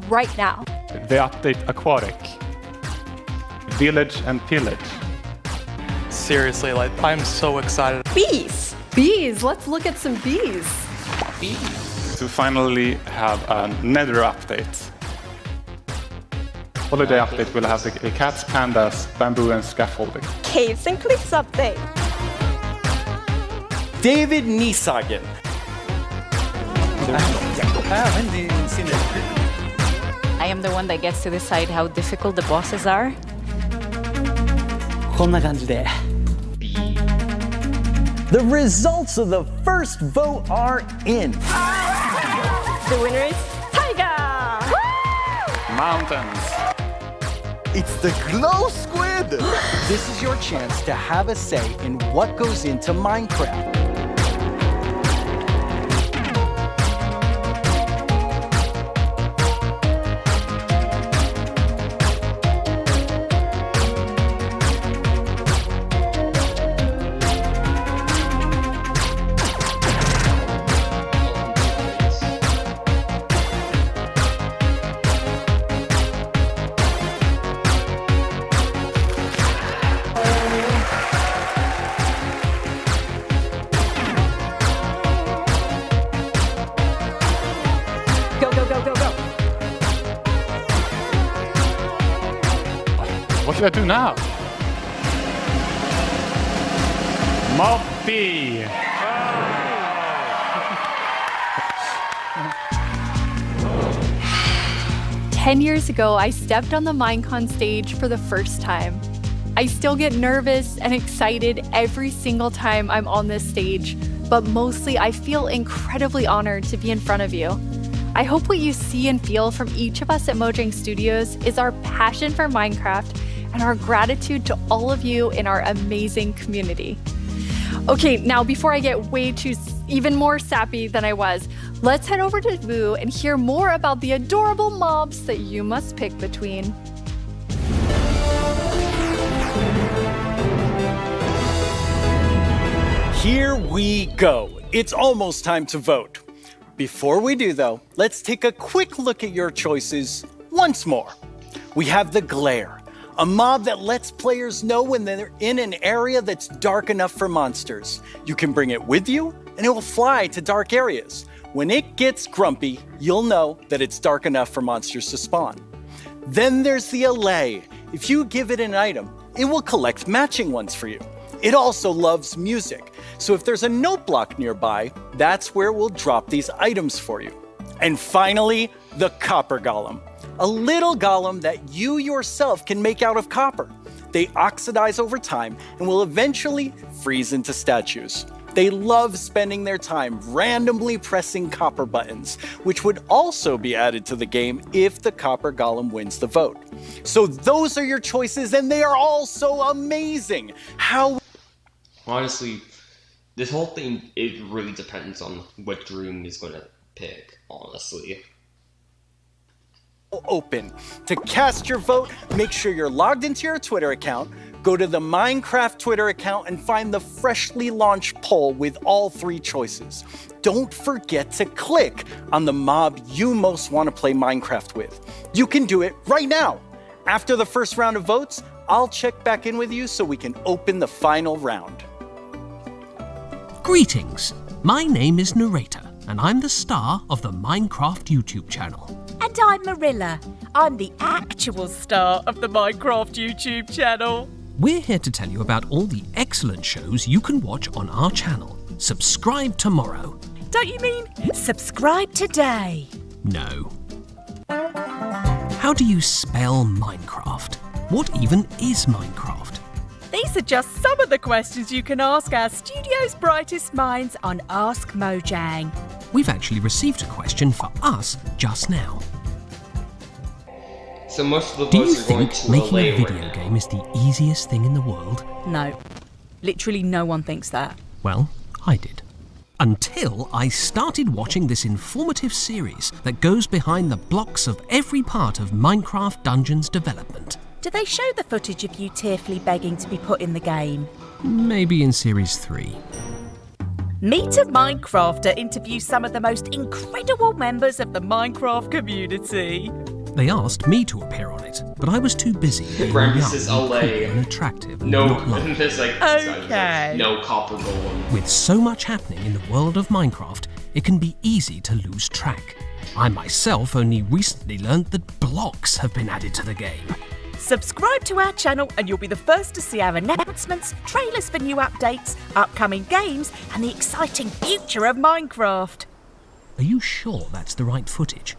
right now. the update Aquatic, Village and Pillage. Seriously, like, I'm so excited. Bees! Bees! Let's look at some bees. To finally have a Nether update. Holiday update will have the cats, pandas, bamboo and scaffolding. Caves and cliffs update. David Niesagen. I am the one that gets to decide how difficult the bosses are. こんな感じで。The results of the first vote are in. The winner is Tiger! Mountains. It's the Glow Squid! This is your chance to have a say in what goes into Minecraft. What should I do now? Mob B. 10 years ago, I stepped on the Minecon stage for the first time. I still get nervous and excited every single time I'm on this stage, but mostly I feel incredibly honored to be in front of you. I hope what you see and feel from each of us at Mojang Studios is our passion for Minecraft and our gratitude to all of you in our amazing community. Okay, now before I get even more sappy than I was, let's head over to Vu and hear more about the adorable mobs that you must pick between. Here we go. It's almost time to vote. Before we do, though, let's take a quick look at your choices once more. We have the Glare, a mob that lets players know when they're in an area that's dark enough for monsters. You can bring it with you, and it will fly to dark areas. When it gets grumpy, you'll know that it's dark enough for monsters to spawn. Then there's the Allay. If you give it an item, it will collect matching ones for you. It also loves music, so if there's a note block nearby, that's where it will drop these items for you. And finally, the Copper Golem, a little golem that you yourself can make out of copper. They oxidize over time and will eventually freeze into statues. They love spending their time randomly pressing copper buttons, which would also be added to the game if the Copper Golem wins the vote. So those are your choices, and they are all so amazing. Honestly, this whole thing, it really depends on what Dream is going to pick, honestly. Open. To cast your vote, make sure you're logged into your Twitter account, go to the Minecraft Twitter account and find the freshly launched poll with all 3 choices. Don't forget to click on the mob you most want to play Minecraft with. You can do it right now. After the first round of votes, I'll check back in with you so we can open the final round. Greetings, my name is Narrator, and I'm the star of the Minecraft YouTube channel. And I'm Marilla. I'm the actual star of the Minecraft YouTube channel. We're here to tell you about all the excellent shows you can watch on our channel. Subscribe tomorrow. Don't you mean subscribe today? No. How do you spell Minecraft? What even is Minecraft? These are just some of the questions you can ask our studio's brightest minds on Ask Mojang. We've actually received a question for us just now. So most of the Do you votes are going think to making Allay a video game is the easiest thing in the world? No. Literally no one thinks that. Well, I did. Until I started watching this informative series that goes behind the blocks of every part of Minecraft Dungeons development. Do they show the footage of you tearfully begging to be put in the game? Maybe in Series 3. Meet a Minecrafter interviews some of the most incredible members of the Minecraft community. They asked me to appear on it, but I was too busy being Parenthesis young, LA. cool and attractive. and No, not liked. there's like, Okay. no copper golem. With so much happening in the world of Minecraft, it can be easy to lose track. I myself only recently learned that blocks have been added to the game. Subscribe to our channel and you'll be the first to see our announcements, trailers for new updates, upcoming games, and the exciting future of Minecraft. Are you sure that's the right footage?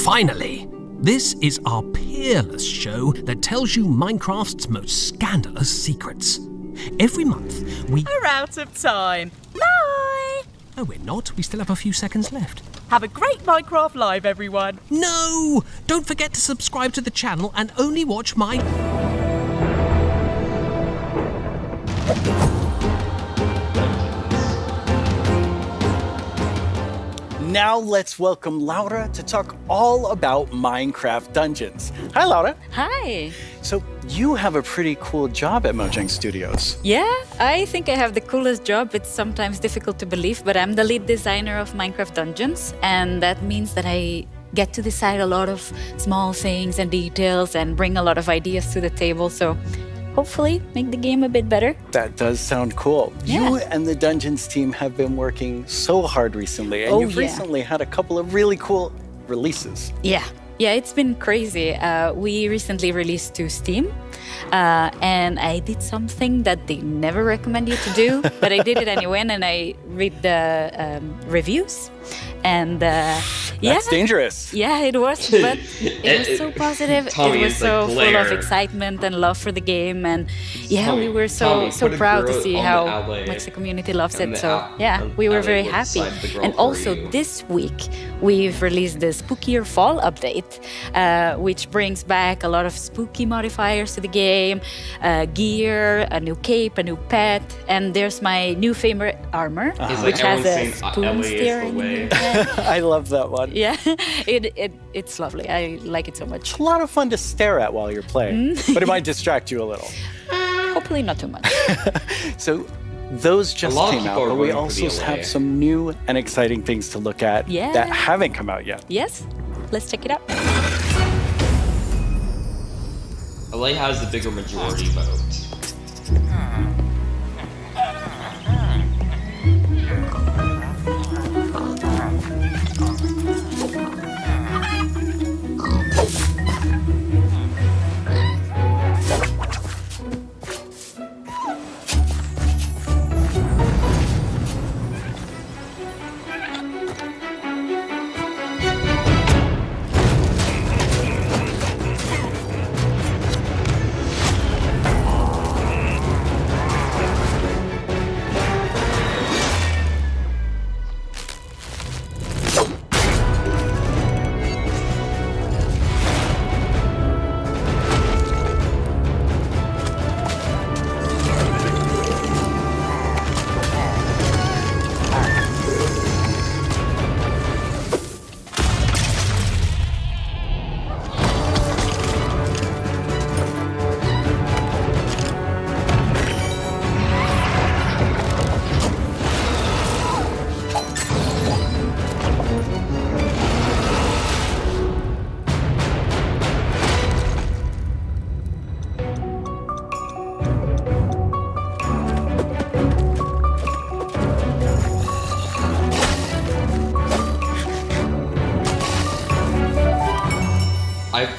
Finally! This is our peerless show that tells you Minecraft's most scandalous secrets. Every month, we... We're out of time. Bye! No, we're not. We still have a few seconds left. Have a great Minecraft Live, everyone. No! Don't forget to subscribe to the channel and only watch my... Now let's welcome Laura to talk all about Minecraft Dungeons. Hi, Laura. Hi. So you have a pretty cool job at Mojang Studios. Yeah, I think I have the coolest job. It's sometimes difficult to believe, but I'm the lead designer of Minecraft Dungeons, and that means that I get to decide a lot of small things and details and bring a lot of ideas to the table, so hopefully make the game a bit better. That does sound cool. Yeah. You and the Dungeons team have been working so hard recently, and you've recently had a couple of really cool releases. Yeah, it's been crazy. We recently released to Steam, and I did something that they never recommend you to do, but I did it anyway, and I read the reviews. And That's dangerous. Yeah, it was, but it was so positive. Tommy, it was it's so like full of glare. excitement and love for the game, and yeah, Tommy, we were Tommy, so put a proud to girl see on how the alley much the community loves and it. the So al- yeah, and we were alley very will happy. decide the girl And for also you. this week we've released the Spookier Fall update, which brings back a lot of spooky modifiers to the game, gear, a new cape, a new pet, and there's my new favorite armor, He's which like, has a everyone's saying, spoon LA is the steering. way. I love that one. Yeah, it's lovely. I like it so much. A lot of fun to stare at while you're playing, but it might distract you a little. Hopefully not too much. So those just lot of came out, people are but we voting for the also LA. have some new and exciting things to look at Yeah. that haven't come out yet. Yes, let's check it out. LA has the bigger majority vote.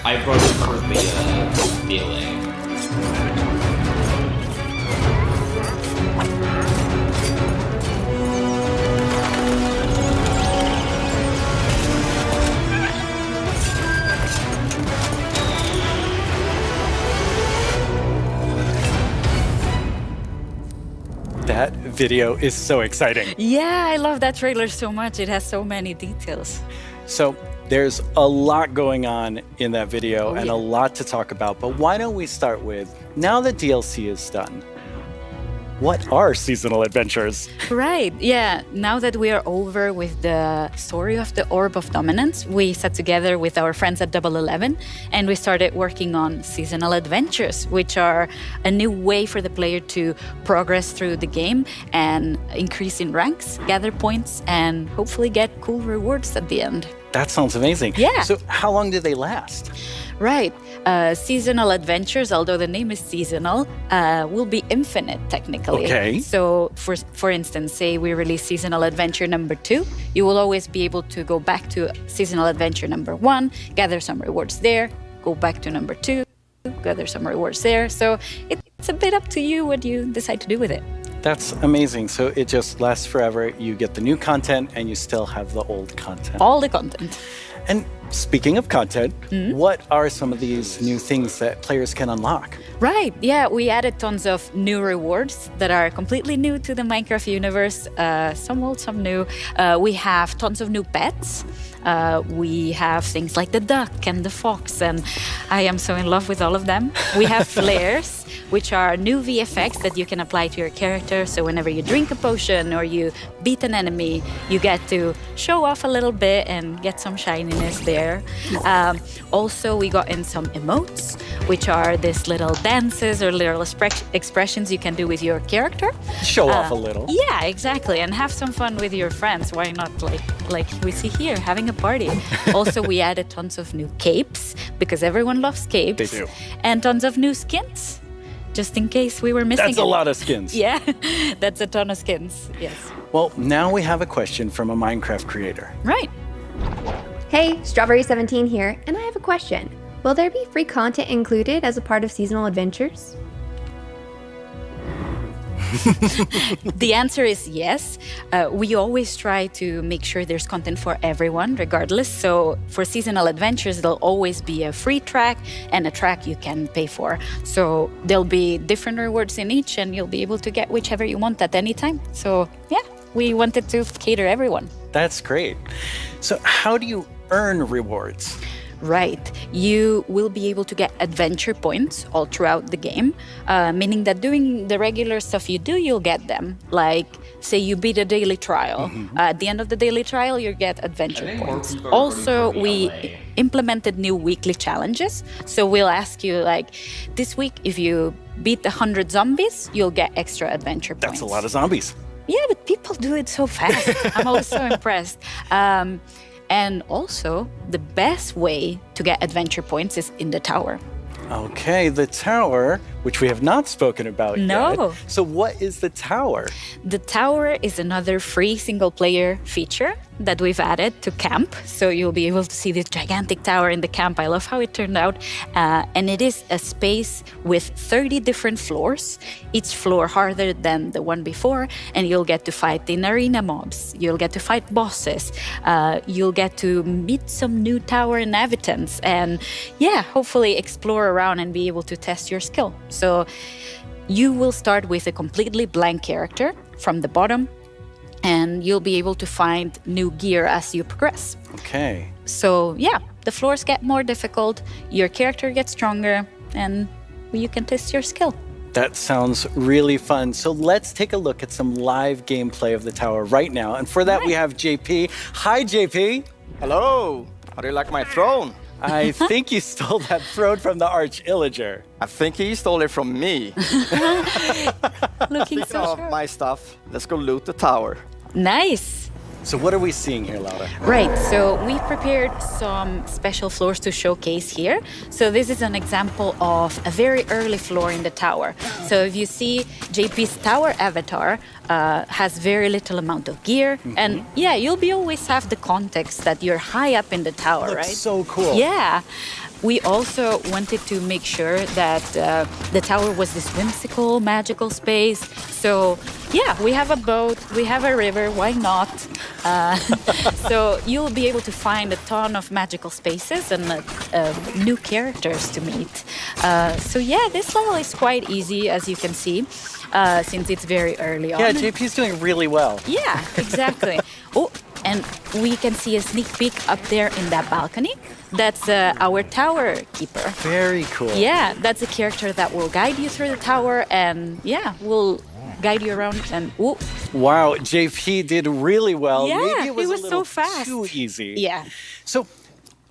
I voted for the LA. That video is so exciting. Yeah, I love that trailer so much. It has so many details. So there's a lot going on in that video Oh, and yeah. a lot to talk about. But why don't we start with, now that DLC is done, what are seasonal adventures? Right, yeah. Now that we are over with the story of the Orb of Dominance, we sat together with our friends at Double 11 and we started working on seasonal adventures, which are a new way for the player to progress through the game and increase in ranks, gather points, and hopefully get cool rewards at the end. That sounds amazing. Yeah. So how long do they last? Right. Seasonal adventures, although the name is seasonal, will be infinite technically. Okay. So, for instance, say we release seasonal adventure number 2, you will always be able to go back to seasonal adventure number 1, gather some rewards there, go back to number 2, gather some rewards there. So it's a bit up to you what you decide to do with it. That's amazing. So it just lasts forever. You get the new content and you still have the old content. All the content. And speaking of content, what are some of these new things that players can unlock? Right, yeah, we added tons of new rewards that are completely new to the Minecraft universe, some old, some new. We have tons of new pets. We have things like the duck and the fox, and I am so in love with all of them. We have flares, which are new VFX that you can apply to your character. So whenever you drink a potion or you beat an enemy, you get to show off a little bit and get some shininess there. Also, we got in some emotes, which are these little dances or little expressions you can do with your character. Show off a little. Yeah, exactly, and have some fun with your friends. Why not, like we see here, having a party. Also, we added tons of new capes, because everyone loves capes. They do. And tons of new skins, just in case we were missing That's a lot of skins. Yeah, that's a ton of skins, yes. Well, now we have a question from a Minecraft creator. Right. Hey, Strawberry17 here, and I have a question. Will there be free content included as a part of seasonal adventures? The answer is yes. We always try to make sure there's content for everyone, regardless. So for seasonal adventures, there'll always be a free track and a track you can pay for. So there'll be different rewards in each, and you'll be able to get whichever you want at any time. So yeah, we wanted to cater everyone. That's great. So how do you earn rewards? Right. You will be able to get adventure points all throughout the game, meaning that doing the regular stuff you do, you'll get them. Like, say you beat a daily trial. At the end of the daily trial, you get adventure points. Also, we implemented new weekly challenges. So we'll ask you, like, this week, if you beat 100 zombies, you'll get extra adventure points. That's a lot of zombies. Yeah, but people do it so fast. I'm always so impressed. And also, the best way to get adventure points is in the tower. Okay, the tower, which we have not spoken about yet. So what is the tower? The tower is another free single-player feature that we've added to camp. So you'll be able to see this gigantic tower in the camp. I love how it turned out. And it is a space with 30 different floors, each floor harder than the one before. And you'll get to fight in arena mobs. You'll get to fight bosses. You'll get to meet some new tower inhabitants. And yeah, hopefully explore around and be able to test your skill. So you will start with a completely blank character from the bottom, and you'll be able to find new gear as you progress. Okay. So yeah, the floors get more difficult, your character gets stronger, and you can test your skill. That sounds really fun. So let's take a look at some live gameplay of the tower right now. And for that, we have JP. Hi, JP. Hello. How do you like my throne? I think you stole that throne from the Arch Illager. I think he stole it from me. Looking Speaking so of sharp. my stuff, let's go loot the tower. Nice. So what are we seeing here, Laura? Right, so we prepared some special floors to showcase here. So this is an example of a very early floor in the tower. So if you see JP's tower avatar has very little amount of gear. And yeah, you'll be always have the context that you're high up in the tower, Looks right? so cool. Yeah. We also wanted to make sure that the tower was this whimsical, magical space. So yeah, we have a boat, we have a river, why not? So you'll be able to find a ton of magical spaces and new characters to meet. So yeah, this level is quite easy, as you can see, since it's very early on. Yeah, JP's doing really well. Yeah, exactly. Oh, and we can see a sneak peek up there in that balcony. That's our tower keeper. Very cool. Yeah, that's a character that will guide you through the tower and yeah, will guide you around and ooh. Wow, JP did really well. Yeah, Maybe it was, he was a little so fast. too easy. Yeah. So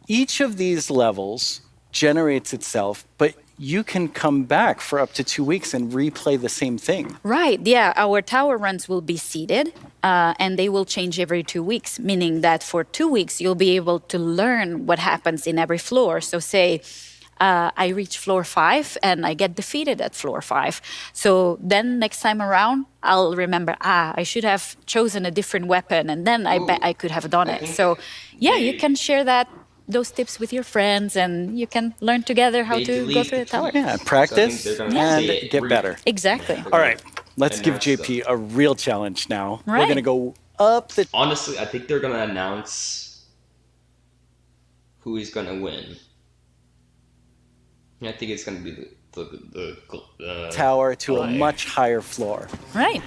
each of these levels generates itself, but you can come back for up to 2 weeks and replay the same thing. Right, yeah. Our tower runs will be seated and they will change every 2 weeks, meaning that for 2 weeks, you'll be able to learn what happens in every floor. So say I reach floor 5 and I get defeated at floor 5. So then next time around, I'll remember, I should have chosen a different weapon and then I bet I could have done it. So yeah, you can share those tips with your friends and you can learn together how to go through the tower. Yeah, practice and get better. Exactly. All right, let's give JP a real challenge now. We're Right. going to go up the... Honestly, I think they're going to announce who is going to win. I think it's going to be the tower to a much higher floor. Right.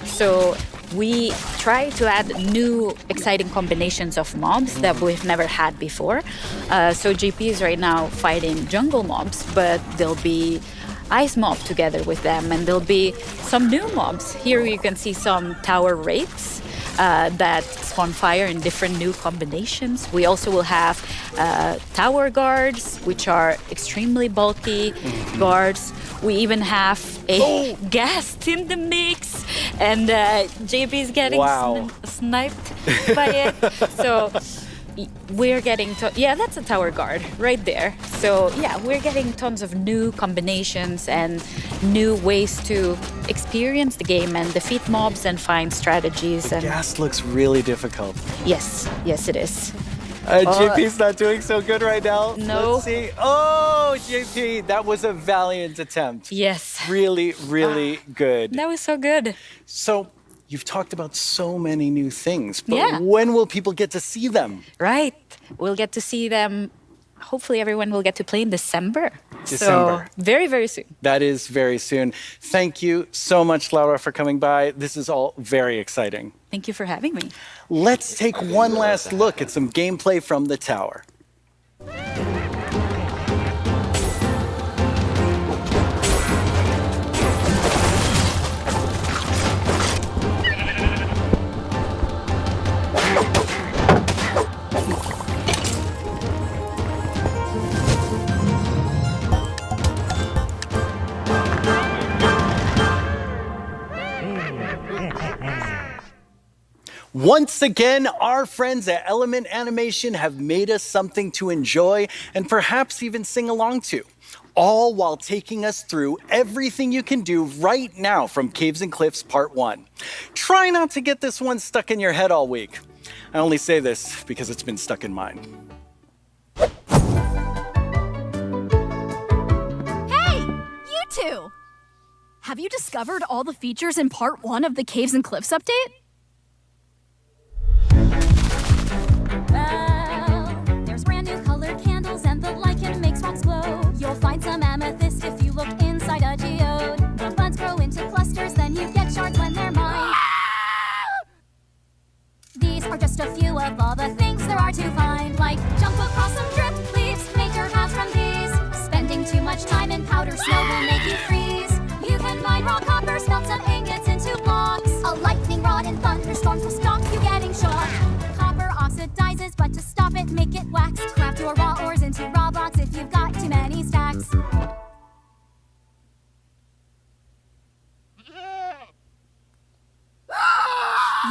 So we try to add new exciting combinations of mobs that we've never had before. So JP is right now fighting jungle mobs, but there'll be ice mob together with them, and there'll be some new mobs. Here you can see some tower wraiths that spawn fire in different new combinations. We also will have tower guards, which are extremely bulky guards. We even have a ghast in the mix, and JP is getting sniped by it. So we're getting that's a tower guard right there. So yeah, we're getting tons of new combinations and new ways to experience the game and defeat mobs and find strategies. And Ghast looks really difficult. yes, it is. JP's not doing so good right now. No. Let's see. Oh, JP, that was a valiant attempt. Yes. Really, really good. That was so good. So, you've talked about so many new things, but Yeah. when will people get to see them? Right. We'll get to see them. Hopefully everyone will get to play in December. December. So very, very soon. That is very soon. Thank you so much, Laura, for coming by. This is all very exciting. Thank you for having me. Let's take one last look at some gameplay from the tower. Once again, our friends at Element Animation have made us something to enjoy and perhaps even sing along to, all while taking us through everything you can do right now from Caves and Cliffs Part 1. Try not to get this one stuck in your head all week. I only say this because it's been stuck in mine. Hey, you two! Have you discovered all the features in Part 1 of the Caves and Cliffs update? Well, there's brand new colored candles and the lichen makes rocks glow. You'll find some amethyst if you look inside a geode. The buds grow into clusters, then you get shards when they're mined. These are just a few of all the things there are to find, like jump across some drift leaves, make your house from these. Spending too much time in powder snow will make you freeze. You can mine raw copper, smelt some ingots into blocks. A lightning rod and thunderstorms will stop you getting shocked. Copper oxidizes, but to stop it, make it wax. Craft your raw ores into raw blocks if you've got too many stacks.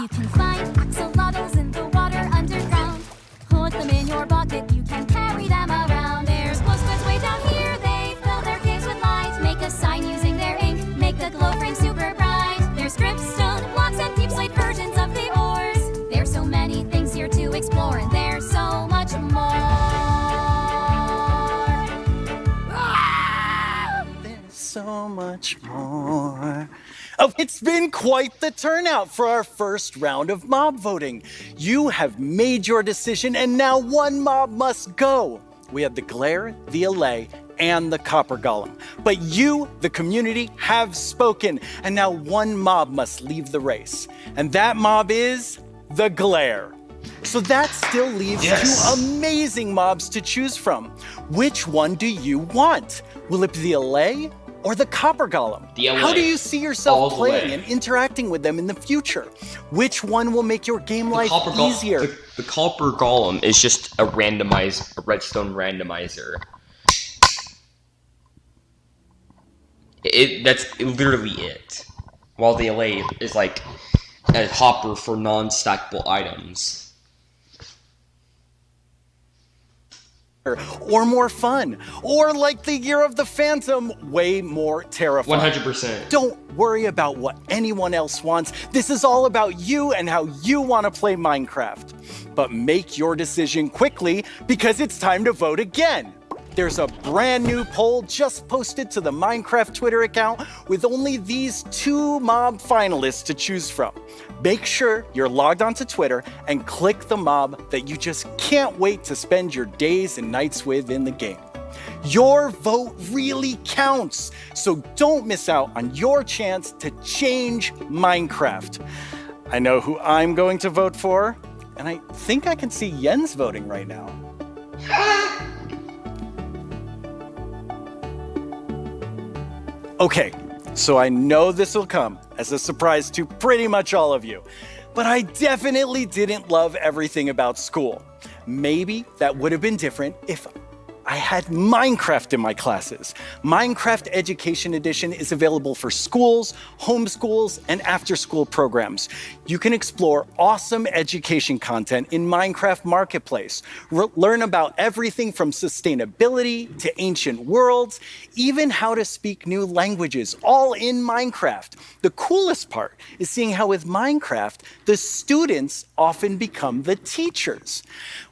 You can find axolotls in the water underground. Put them in your bucket, you can carry them around. There's glow squids way down here, they fill their caves with light. Make a sign using their ink, make the glow frame super bright. There's dripstone blocks and deep slate versions of the ores. There's so many things here to explore, and there's so much more. There's so much more. Oh, it's been quite the turnout for our first round of mob voting. You have made your decision, and now one mob must go. We have the Glare, the Allay, and the Copper Golem. But you, the community, have spoken, and now one mob must leave the race. And that mob is the Glare. So that still leaves two amazing mobs to choose from. Which one do you want? Will it be the Allay or the Copper Golem? The Allay. How do you see yourself All the playing way. and interacting with them in the future? Which one will make your game life easier? The Copper Golem is just a redstone randomizer. That's literally it. While the LA is like a hopper for non-stackable items. Or more fun. Or like the Year of the Phantom, way more terrifying. 100%. Don't worry about what anyone else wants. This is all about you and how you want to play Minecraft. But make your decision quickly because it's time to vote again. There's a brand new poll just posted to the Minecraft Twitter account with only these 2 mob finalists to choose from. Make sure you're logged onto Twitter and click the mob that you just can't wait to spend your days and nights with in the game. Your vote really counts, so don't miss out on your chance to change Minecraft. I know who I'm going to vote for, and I think I can see Jens voting right now. Okay, so I know this will come as a surprise to pretty much all of you, but I definitely didn't love everything about school. Maybe that would have been different if I had Minecraft in my classes. Minecraft Education Edition is available for schools, homeschools, and after-school programs. You can explore awesome education content in Minecraft Marketplace. Learn about everything from sustainability to ancient worlds, even how to speak new languages, all in Minecraft. The coolest part is seeing how with Minecraft, the students often become the teachers.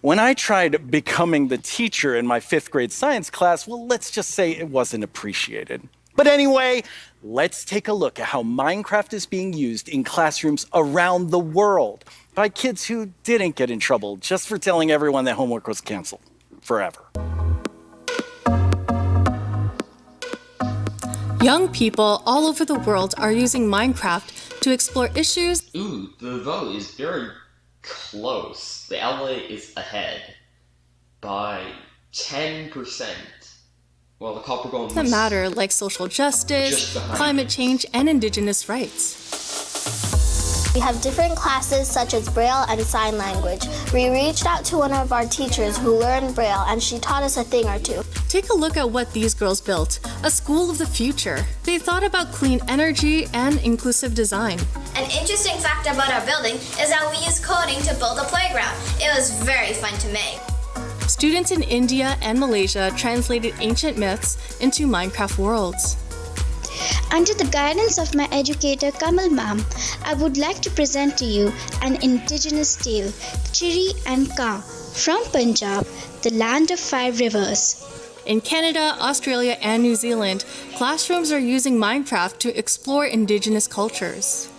When I tried becoming the teacher in my 5th grade science class, well, let's just say it wasn't appreciated. But anyway, let's take a look at how Minecraft is being used in classrooms around the world by kids who didn't get in trouble just for telling everyone that homework was canceled forever. Young people all over the world are using Minecraft to explore issues. Ooh, the vote is very close. The LA is ahead by 10%. Well, the Copper Golem that matter, like social justice, climate change, and indigenous rights. We have different classes such as Braille and Sign Language. We reached out to one of our teachers who learned Braille and she taught us a thing or two. Take a look at what these girls built, a school of the future. They thought about clean energy and inclusive design. An interesting fact about our building is that we used coding to build a playground. It was very fun to make. Students in India and Malaysia translated ancient myths into Minecraft worlds. Under the guidance of my educator Kamal Ma'am, I would like to present to you an indigenous tale, Chiri and Ka, from Punjab, the land of 5 rivers. In Canada, Australia, and New Zealand, classrooms are using Minecraft to explore indigenous cultures.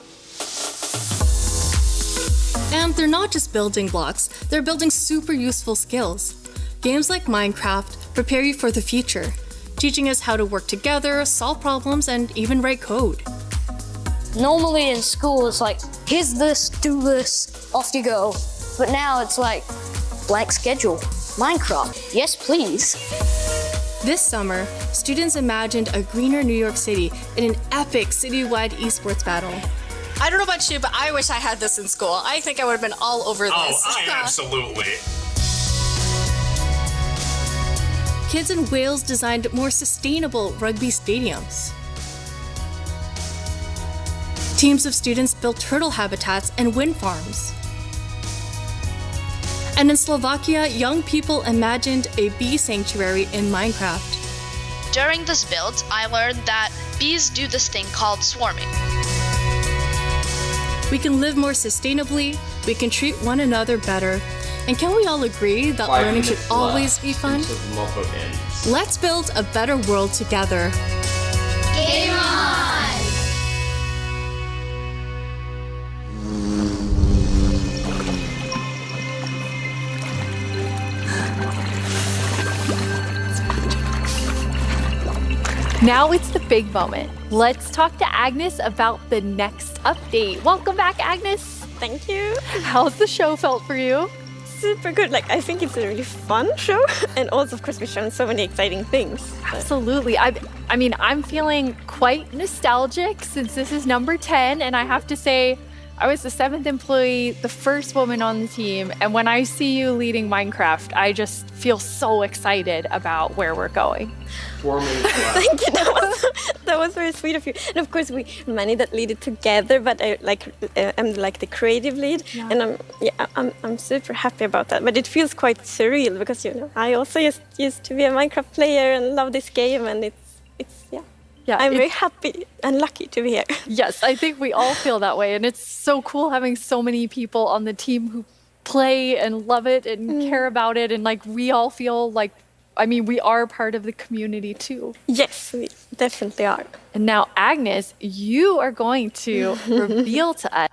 And they're not just building blocks, they're building super useful skills. Games like Minecraft prepare you for the future, teaching us how to work together, solve problems, and even write code. Normally in school, it's like, here's this, do this, off you go. But now it's like, blank schedule, Minecraft, yes please. This summer, students imagined a greener New York City in an epic citywide esports battle. I don't know about you, but I wish I had this in school. I think I would have been all over this. Oh, absolutely. Kids in Wales designed more sustainable rugby stadiums. Teams of students built turtle habitats and wind farms. And in Slovakia, young people imagined a bee sanctuary in Minecraft. During this build, I learned that bees do this thing called swarming. We can live more sustainably, we can treat one another better, and can we all agree that learning should always be fun? Let's build a better world together. Game on! Now it's the big moment. Let's talk to Agnes about the next update. Welcome back, Agnes. Thank you. How's the show felt for you? Super good. Like, I think it's a really fun show. And also, of course, we've shown so many exciting things. Absolutely. I mean, I'm feeling quite nostalgic since this is number 10. And I have to say, I was the 7th employee, the first woman on the team, and when I see you leading Minecraft, I just feel so excited about where we're going. 4 minutes left. Thank you. That was very sweet of you. And of course, we many that lead it together, but I'm like the creative lead, and I'm super happy about that. But it feels quite surreal because I also used to be a Minecraft player and love this game, and it's I'm very happy and lucky to be here. Yes, I think we all feel that way, and it's so cool having so many people on the team who play and love it and care about it, and like we all feel like, I mean, we are part of the community too. Yes, we definitely are. And now, Agnes, you are going to reveal to us.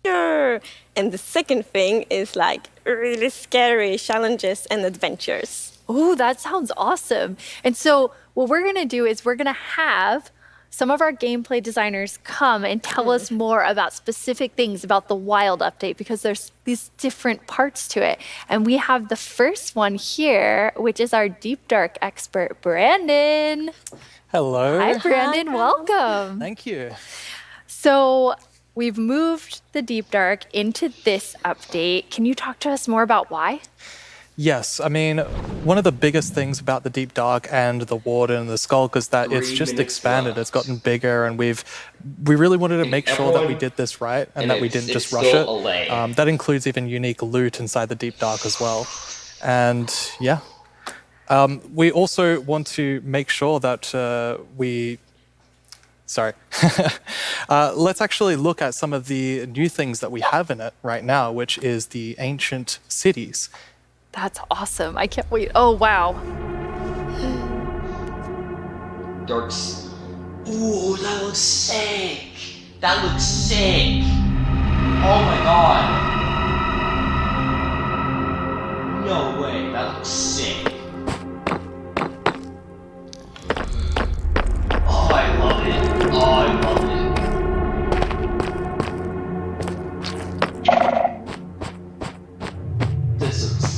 Sure. And the second thing is like really scary challenges and adventures. Oh, that sounds awesome. And so what we're going to do is we're going to have some of our gameplay designers come and tell us more about specific things about the Wild update, because there's these different parts to it. And we have the first one here, which is our Deep Dark expert, Brandon. Hello. Hi, Brandon. Welcome. Thank you. So we've moved the Deep Dark into this update. Can you talk to us more about why? Yes, I mean, one of the biggest things about the Deep Dark and the Warden and the Skulk is that it's just expanded. It's gotten bigger, and we really wanted to make sure that we did this right and that we didn't just rush it. That includes even unique loot inside the Deep Dark as well. And yeah, we also want to make sure that let's actually look at some of the new things that we have in it right now, which is the ancient cities. That's awesome. I can't wait. Oh, wow. Darks. Ooh, that looks sick. That looks sick. Oh my god. No way. That looks sick. Oh, I love it. Oh, I love it. This looks sick.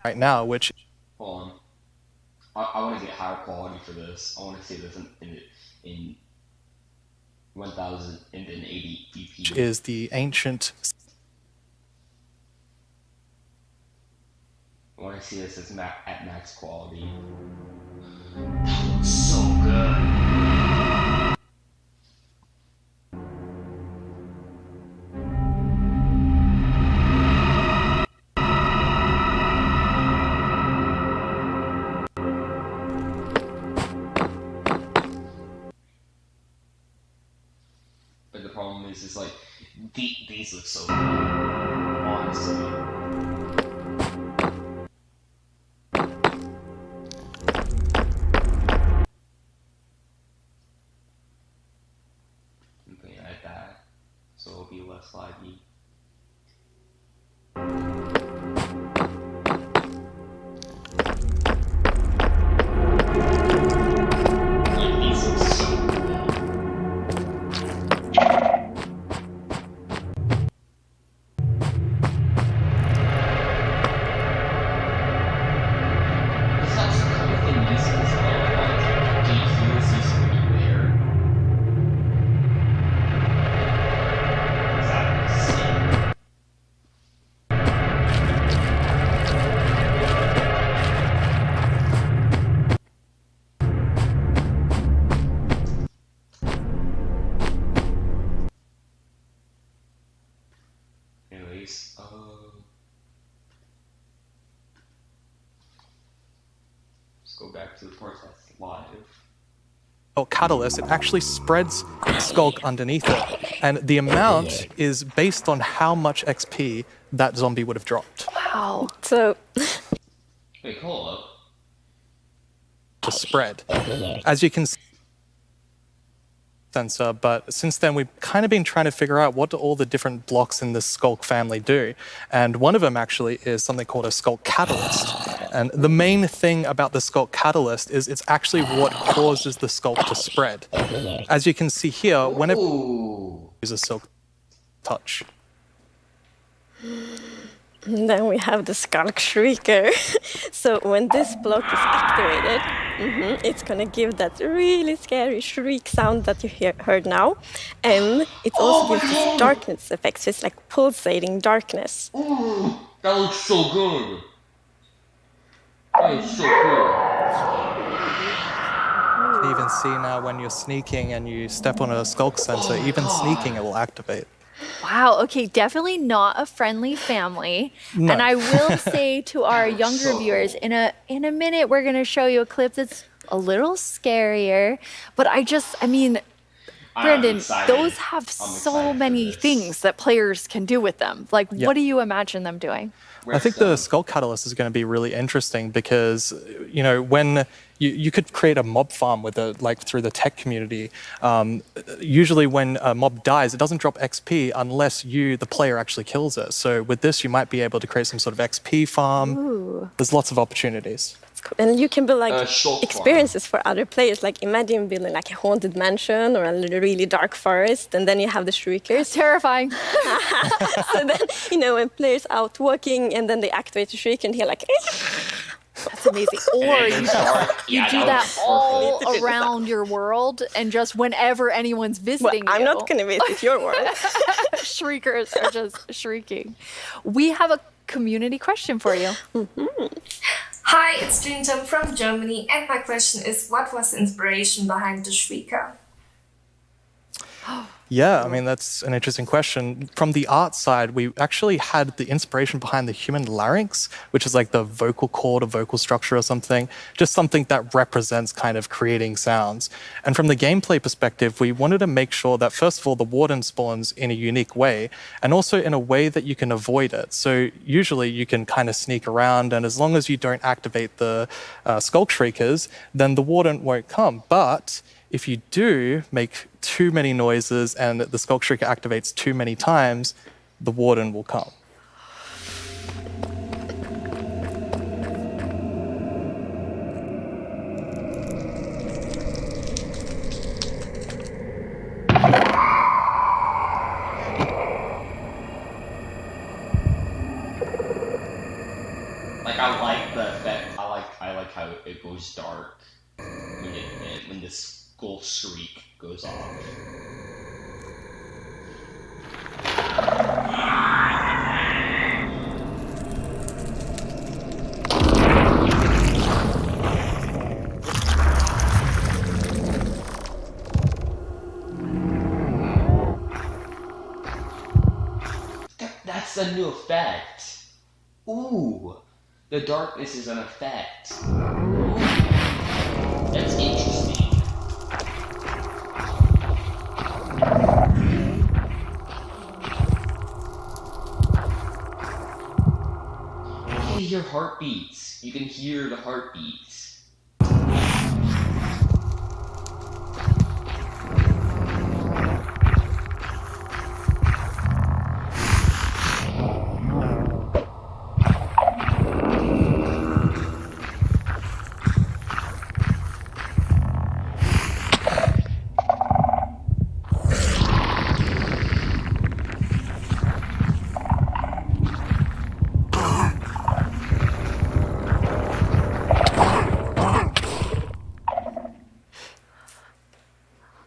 Right now, which Hold on. I want to get higher quality for this. I want to see this in 1080 dp. is the ancient. I want to see this at max quality. That looks so good. But the problem is like these look so good. Honestly. At that, so it'll be less laggy. Like, these look so cool. This has come with the music as well. Like, do you hear this music when you're there? Anyways, let's go back to the part that's live. Catalyst, it actually spreads Skulk underneath it, and the amount is based on how much XP that zombie would have dropped. Wow. So Wait, hold up. To spread, as you can see, sensor, but since then we've kind of been trying to figure out what do all the different blocks in the Skulk family do, and one of them actually is something called a Skulk Catalyst. And the main thing about the Skulk Catalyst is it's actually what causes the Skulk to spread. As you can see here, whenever you use a Silk Touch. Then we have the Skulk Shrieker. So when this block is activated, it's gonna give that really scary shriek sound that you heard now. And it also gives this darkness effect, so it's like pulsating darkness. Ooh, that looks so good. That is so cool. You can even see now when you're sneaking and you step on a skulk sensor, even sneaking it will activate. Wow, okay, definitely not a friendly family. No. And I will say to our younger viewers, in a minute we're gonna show you a clip that's a little scarier. But I mean, Brandon, those have so many things that players can do with them. Like, Yep. what do you imagine them doing? I think the Skull Catalyst is going to be really interesting because, you know, when you could create a mob farm with it, like through the tech community. Usually when a mob dies, it doesn't drop XP unless you, the player, actually kills it. So with this, you might be able to create some sort of XP farm. Ooh. There's lots of opportunities. And you can build like short experiences for other players. Like imagine building like a haunted mansion or a really dark forest, and then you have the shriekers. Terrifying. So then, you know, when players out walking and then they activate the shrieker and hear like. That's amazing. Or you do that all around your world, and just whenever anyone's visiting I'm you. not going to visit your world. Shriekers are just shrieking. We have a community question for you. Hi, it's Jintum from Germany, and my question is, what was the inspiration behind the Shrieker? Yeah, I mean, that's an interesting question. From the art side, we actually had the inspiration behind the human larynx, which is like the vocal cord or vocal structure or something, just something that represents kind of creating sounds. And from the gameplay perspective, we wanted to make sure that, first of all, the warden spawns in a unique way, and also in a way that you can avoid it. So usually you can kind of sneak around, and as long as you don't activate the Skulk Shriekers, then the warden won't come. But if you do make too many noises and the Skulk Shrieker activates too many times, the warden will come. Like, I like the effect. I like how it goes dark when the Skull Shriek goes off. That's a new effect. Ooh, the darkness is an effect. Ooh, that's interesting. You can hear heartbeats. You can hear the heartbeats.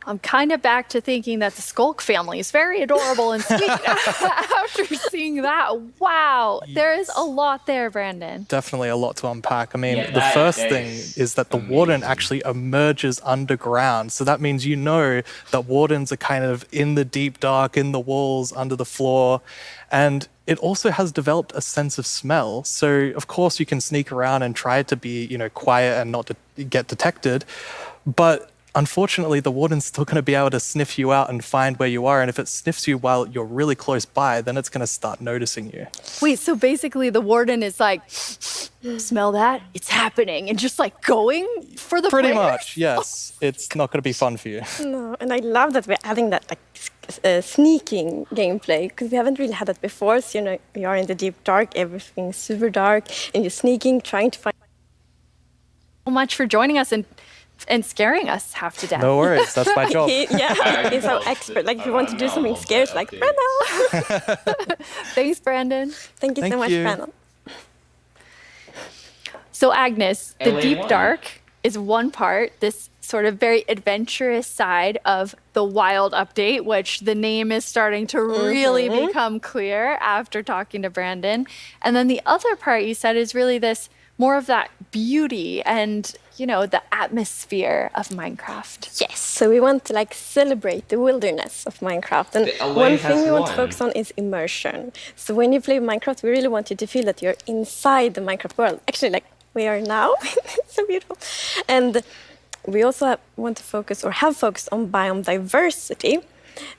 I'm kind of back to thinking that the Skulk family is very adorable and sweet after seeing that. Wow, there is a lot there, Brandon. Definitely a lot to unpack. I mean, the first thing is that the warden actually emerges underground. So that means you know that wardens are kind of in the deep dark, in the walls, under the floor. And it also has developed a sense of smell. So, of course, you can sneak around and try to be, you know, quiet and not to get detected. But unfortunately, the warden's still going to be able to sniff you out and find where you are. And if it sniffs you while you're really close by, then it's going to start noticing you. Wait, so basically the warden is like, smell that? It's happening. And just like going for the Pretty players? much, yes. It's not going to be fun for you. No, and I love that we're adding that like sneaking gameplay, because we haven't really had that before. So, you know, you are in the deep dark, everything's super dark, and you're sneaking, trying to find. So much for joining us and and scaring us half to death. No worries, that's my job. He's our expert. Like if you want to do something scary, it's like, Brandon. Thanks, Brandon. Thank you so much, Brandon. So Agnes, the LA Deep won. Dark is one part, this sort of very adventurous side of the Wild update, which the name is starting to really become clear after talking to Brandon. And then the other part you said is really this more of that beauty and, you know, the atmosphere of Minecraft. Yes, so we want to like celebrate the wilderness of Minecraft. And The LA one has thing we want to won. focus on is immersion. So when you play Minecraft, we really want you to feel that you're inside the Minecraft world. Actually, like we are now. It's so beautiful. And we also want to focus or have focused on biome diversity.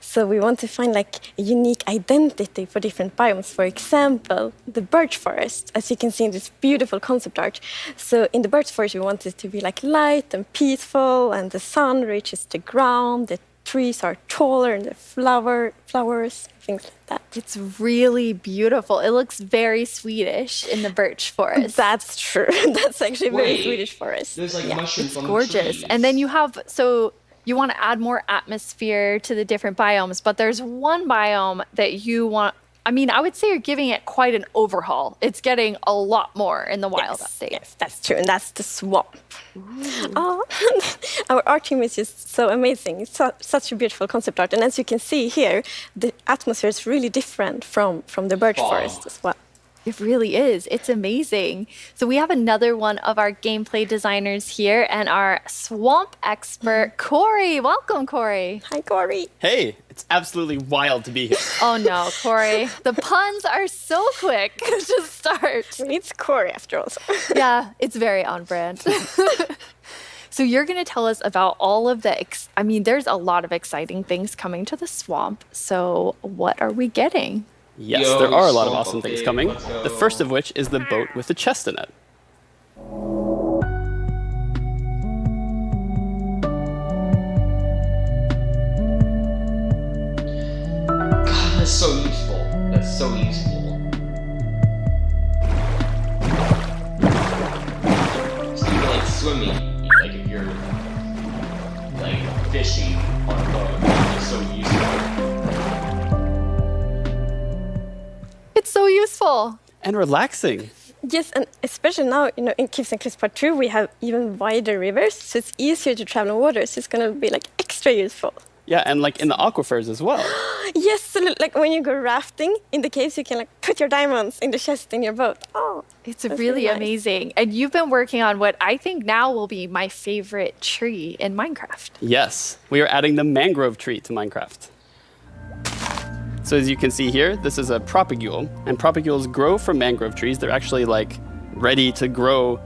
So we want to find like a unique identity for different biomes. For example, the birch forest, as you can see in this beautiful concept art. So in the birch forest, we want it to be like light and peaceful, and the sun reaches the ground. The trees are taller, and the flowers, things like that. It's really beautiful. It looks very Swedish in the birch forest. That's true. That's actually very Swedish forest. There's like mushrooms It's on gorgeous. the trees. And then you have, so you want to add more atmosphere to the different biomes, but there's one biome that you want, I mean, I would say you're giving it quite an overhaul. It's getting a lot more in the Wild update. Yes, that's true. And that's the swamp. Oh, our art team is just so amazing. It's such a beautiful concept art. And as you can see here, the atmosphere is really different from the birch forest as well. It really is. It's amazing. So we have another one of our gameplay designers here and our swamp expert, Corey. Welcome, Corey. Hi, Corey. Hey, it's absolutely wild to be here. Oh no, Corey. The puns are so quick to start. It's Corey after all. Yeah, it's very on brand. So you're going to tell us about all of the, I mean, there's a lot of exciting things coming to the swamp. So what are we getting? Yes, Yo, there are a lot of swamp awesome things update, coming. let's go. The first of which is the boat with the chest in it. God, that's so useful. That's so useful. So you're like swimming, like if you're like fishing on a boat, it's so useful. It's so useful. And relaxing. Yes, and especially now, you know, in Caves and Cliffs Part 2, we have even wider rivers, so it's easier to travel on water, so it's going to be like extra useful. Yeah, and like in the aquifers as well. Yes, so like when you go rafting in the caves, you can like put your diamonds in the chest in your boat. Oh, it's that's really nice. amazing. And you've been working on what I think now will be my favorite tree in Minecraft. Yes, we are adding the mangrove tree to Minecraft. So as you can see here, this is a propagule, and propagules grow from mangrove trees. They're actually like ready to grow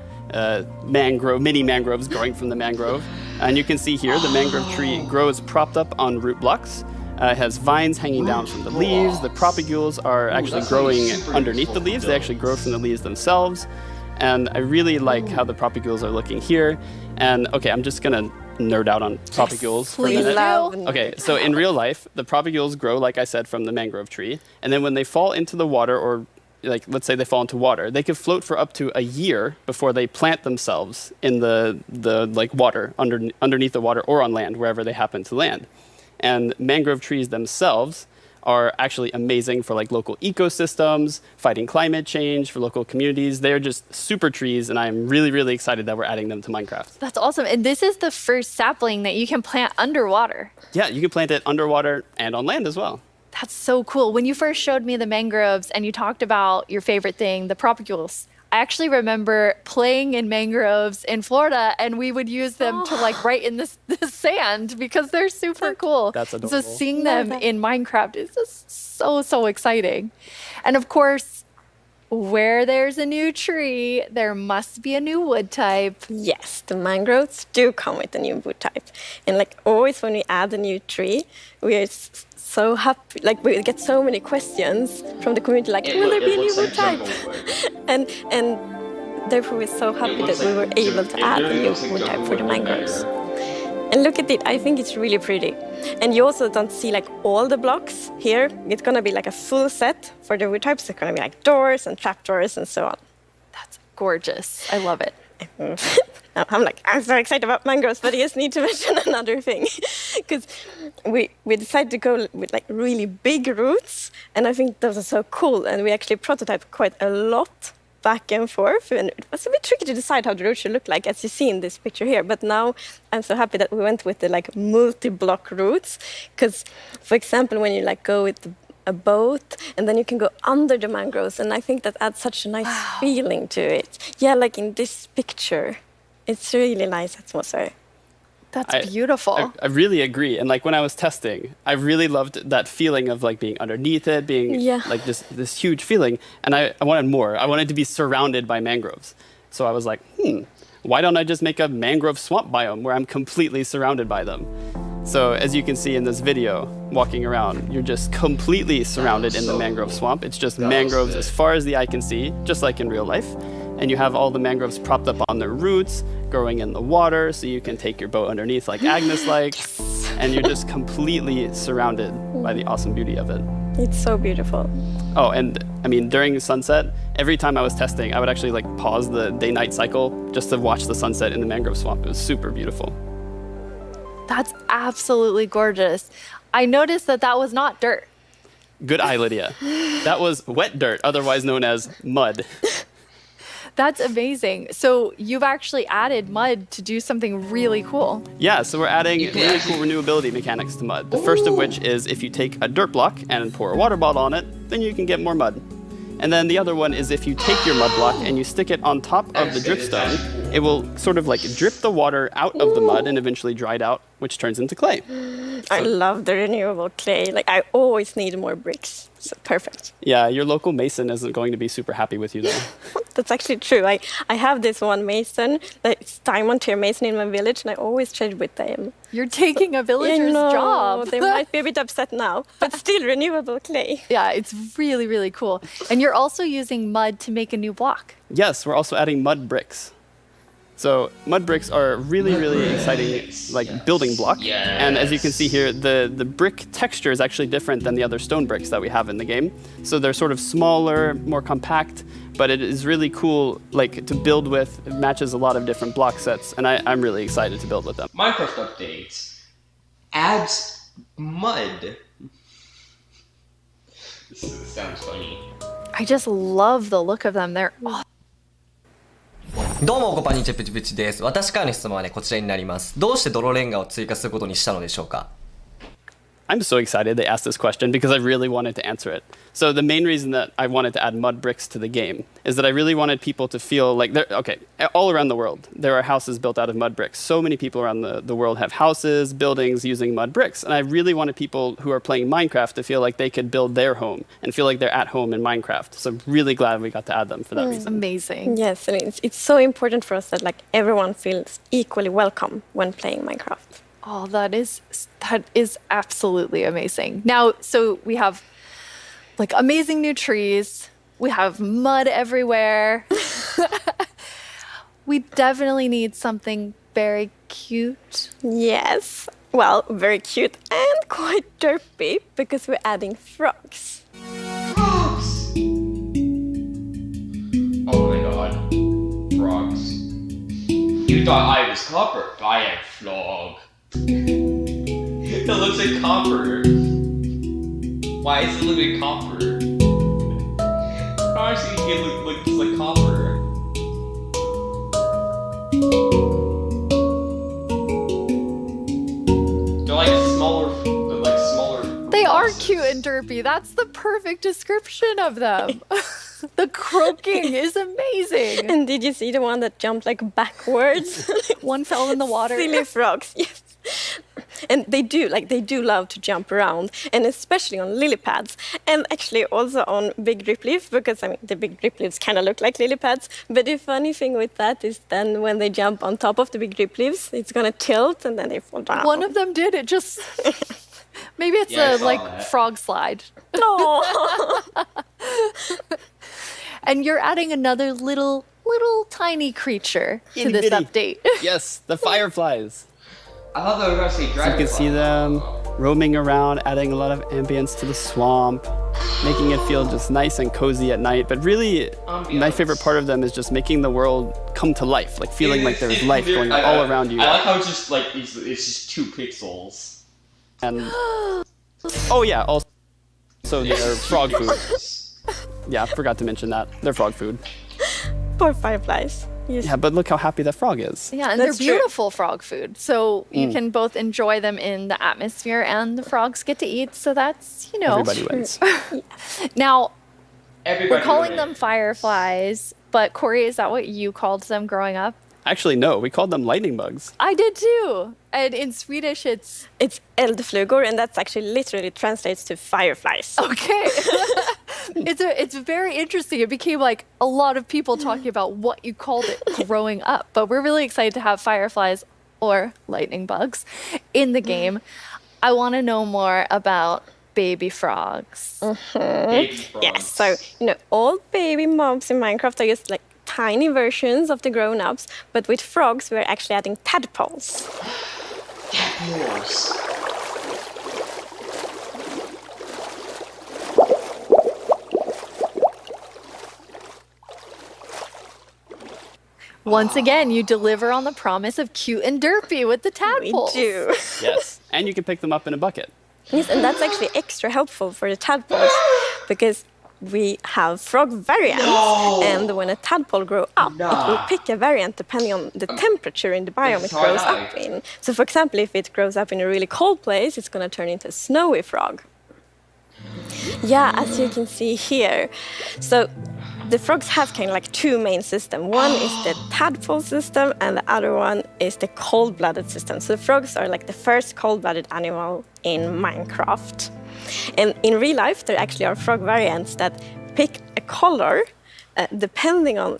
mini mangroves growing from the mangrove. And you can see here the mangrove tree grows propped up on root blocks. It has vines hanging down from the leaves. The propagules are actually growing underneath the leaves. They actually grow from the leaves themselves. And I really like how the propagules are looking here. And okay, I'm just gonna nerd out on propagules for a Please minute. do. Okay, so in real life, the propagules grow, like I said, from the mangrove tree. And then when they fall into the water, or like let's say they fall into water, they could float for up to a year before they plant themselves in the like water, underneath the water or on land, wherever they happen to land. And mangrove trees themselves are actually amazing for like local ecosystems, fighting climate change, for local communities. They're just super trees, and I'm really, really excited that we're adding them to Minecraft. That's awesome. And this is the first sapling that you can plant underwater. Yeah, you can plant it underwater and on land as well. That's so cool. When you first showed me the mangroves and you talked about your favorite thing, the propagules, I actually remember playing in mangroves in Florida, and we would use them to like write in the sand because they're super cool. That's So adorable. seeing them in Minecraft is just so exciting. And of course, where there's a new tree, there must be a new wood type. Yes, the mangroves do come with a new wood type. And like always when we add a new tree, we are so happy, like we get so many questions from the community like, will there be a new wood type? and therefore we're so happy that we were able to add a new wood type for the mangroves. And look at it, I think it's really pretty. And you also don't see like all the blocks here. It's gonna be like a full set for the wood types. It's gonna be like doors and trapdoors and so on. That's gorgeous. I love it. I'm so excited about mangroves, but I just need to mention another thing. Because we decided to go with like really big roots, and I think those are so cool. And we actually prototyped quite a lot back and forth, and it was a bit tricky to decide how the roots should look like, as you see in this picture here. But now I'm so happy that we went with the like multi-block roots, because, for example, when you like go with a boat and then you can go under the mangroves, and I think that adds such a nice feeling to it. Yeah, like in this picture, it's really nice atmosphere. That's beautiful. I really agree. And like when I was testing, I really loved that feeling of like being underneath it, being like this huge feeling. And I wanted more. I wanted to be surrounded by mangroves. So I was like, why don't I just make a mangrove swamp biome where I'm completely surrounded by them? So as you can see in this video, walking around, you're just completely surrounded in the mangrove swamp. It's just mangroves as far as the eye can see, just like in real life. And you have all the mangroves propped up on their roots, growing in the water, so you can take your boat underneath like Agnes likes. And you're just completely surrounded by the awesome beauty of it. It's so beautiful. Oh, and I mean, during sunset, every time I was testing, I would actually like pause the day-night cycle just to watch the sunset in the mangrove swamp. It was super beautiful. That's absolutely gorgeous. I noticed that was not dirt. Good eye, Lydia. That was wet dirt, otherwise known as mud. That's amazing. So you've actually added mud to do something really cool. Yeah, so we're adding really cool renewability mechanics to mud. The first of which is if you take a dirt block and pour a water bottle on it, then you can get more mud. And then the other one is if you take your mud block and you stick it on top of the dripstone, it will sort of like drip the water out of the mud and eventually dry it out, which turns into clay. I love the renewable clay. Like, I always need more bricks. So perfect. Yeah, your local mason isn't going to be super happy with you though. That's actually true. I have this one mason, it's diamond tier mason in my village, and I always trade with them. You're taking a villager's job. They might be a bit upset now, but still renewable clay. Yeah, it's really, really cool. And you're also using mud to make a new block. Yes, we're also adding mud bricks. So mud bricks are really, really exciting, like building block. And as you can see here, the brick texture is actually different than the other stone bricks that we have in the game. So they're sort of smaller, more compact, but it is really cool, like to build with. It matches a lot of different block sets, and I'm really excited to build with them. Minecraft updates adds mud. This sounds funny. I just love the look of them. They're どうもこんにちはプチプチです。私からの質問はねこちらになります。どうして泥レンガを追加することにしたのでしょうか? I'm so excited they asked this question because I really wanted to answer it. So the main reason that I wanted to add mud bricks to the game is that I really wanted people to feel like all around the world, there are houses built out of mud bricks. So many people around the world have houses, buildings using mud bricks. And I really wanted people who are playing Minecraft to feel like they could build their home and feel like they're at home in Minecraft. So I'm really glad we got to add them for that reason. Amazing. Yes, and it's so important for us that like everyone feels equally welcome when playing Minecraft. Oh, that is absolutely amazing. Now, so we have like amazing new trees. We have mud everywhere. We definitely need something very cute. Yes. Well, very cute and quite derpy because we're adding frogs. Frogs! Oh my god. Frogs. You thought I was copper, but I am frog. That looks like copper. Why is it looking like copper? Honestly, it looks like copper. They're like smaller. They are cute and derpy. That's the perfect description of them. The croaking is amazing. And did you see the one that jumped like backwards? One fell in the water. Silly frogs, yes. And they do love to jump around, and especially on lily pads, and actually also on big drip leaf, because I mean the big drip leaves kind of look like lily pads. But the funny thing with that is then when they jump on top of the big drip leaves, it's gonna tilt and then they fall down. One of them did. It just maybe it's frog slide. No. And you're adding another little tiny creature to this update. Yes, the fireflies. I thought they were going to say dragonflies. So you can see them. roaming around, adding a lot of ambience to the swamp, making it feel just nice and cozy at night. But really, my favorite part of them is just making the world come to life, like feeling like there's life going on all around you. I like how it's just like it's just 2 pixels. And oh yeah, also they're frog food. Yeah, forgot to mention that. They're frog food. Poor fireflies. Yeah, but look how happy that frog is. Yeah, and they're beautiful frog food. So you can both enjoy them in the atmosphere and the frogs get to eat. So that's, Everybody wins. Now, Everybody we're calling wins. them fireflies, but Corey, is that what you called them growing up? Actually, no, we called them lightning bugs. I did too. And in Swedish, it's eldflugor, and that's actually literally translates to fireflies. okay. It's very interesting. It became like a lot of people talking about what you called it growing up. But we're really excited to have fireflies or lightning bugs in the game. I want to know more about baby frogs. Baby frogs. Yes, so all baby mobs in Minecraft are just like tiny versions of the grown-ups, but with frogs we're actually adding tadpoles. Tadpoles. Once again, you deliver on the promise of cute and derpy with the tadpoles. We do. Yes, and you can pick them up in a bucket. Yes, and that's actually extra helpful for the tadpoles because we have frog variants, and when a tadpole grows up, it will pick a variant depending on the temperature in the biome it grows up in. So, for example, if it grows up in a really cold place, it's going to turn into a snowy frog. Yeah, as you can see here. So, the frogs have kind of like 2 main systems. One is the tadpole system, and the other one is the cold-blooded system. So the frogs are like the first cold-blooded animal in Minecraft. And in real life, there actually are frog variants that pick a color depending on,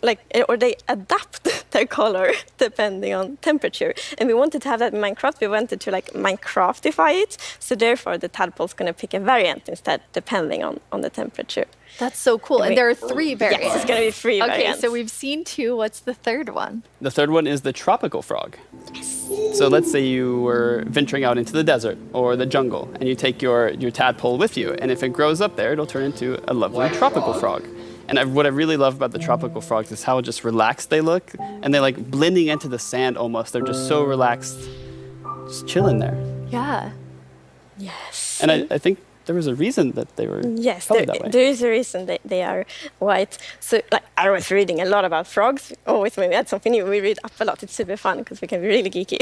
or they adapt their color depending on temperature. And we wanted to have that in Minecraft. We wanted to Minecraftify it. So therefore, the tadpole's going to pick a variant instead, depending on the temperature. That's so cool. And there are 3 variants. Yes, it's going to be 3 variants. Okay, so we've seen 2. What's the third one? The third one is the tropical frog. So let's say you were venturing out into the desert or the jungle, and you take your tadpole with you, and if it grows up there, it'll turn into a lovely tropical frog. And what I really love about the tropical frogs is how just relaxed they look, and they're like blending into the sand almost. They're just so relaxed, just chilling there. Yeah. Yes. And I think there was a reason that they were colored that way. There is a reason they are white. So I was reading a lot about frogs. Always when we had something new, we read up a lot. It's super fun because we can be really geeky.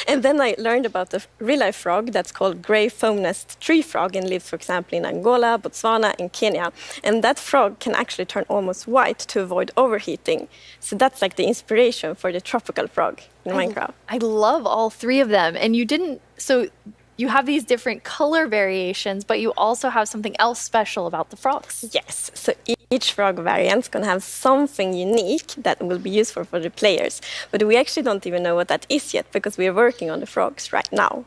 And then I learned about the real-life frog that's called grey foam-nest tree frog and lives, for example, in Angola, Botswana, and Kenya. And that frog can actually turn almost white to avoid overheating. So that's like the inspiration for the tropical frog in Minecraft. I love all 3 of them. And you have these different color variations, but you also have something else special about the frogs. Yes, so each frog variant is going to have something unique that will be useful for the players. But we actually don't even know what that is yet because we are working on the frogs right now.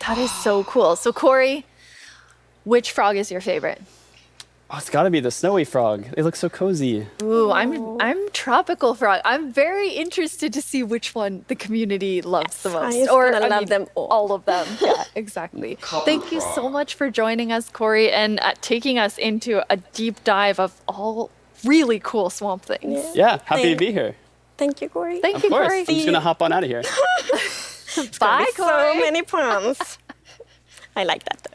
That is so cool. So Corey, which frog is your favorite? Oh, it's got to be the snowy frog. They look so cozy. Ooh, I'm tropical frog. I'm very interested to see which one the community loves the most. I love them all of them. Yeah, exactly. Thank you so much for joining us, Corey, and taking us into a deep dive of all really cool swamp things. Yeah, happy to be here. Thank you, Corey. Thank you, Corey. I'm just going to hop on out of here. Bye, Corey. So many puns. I like that, though.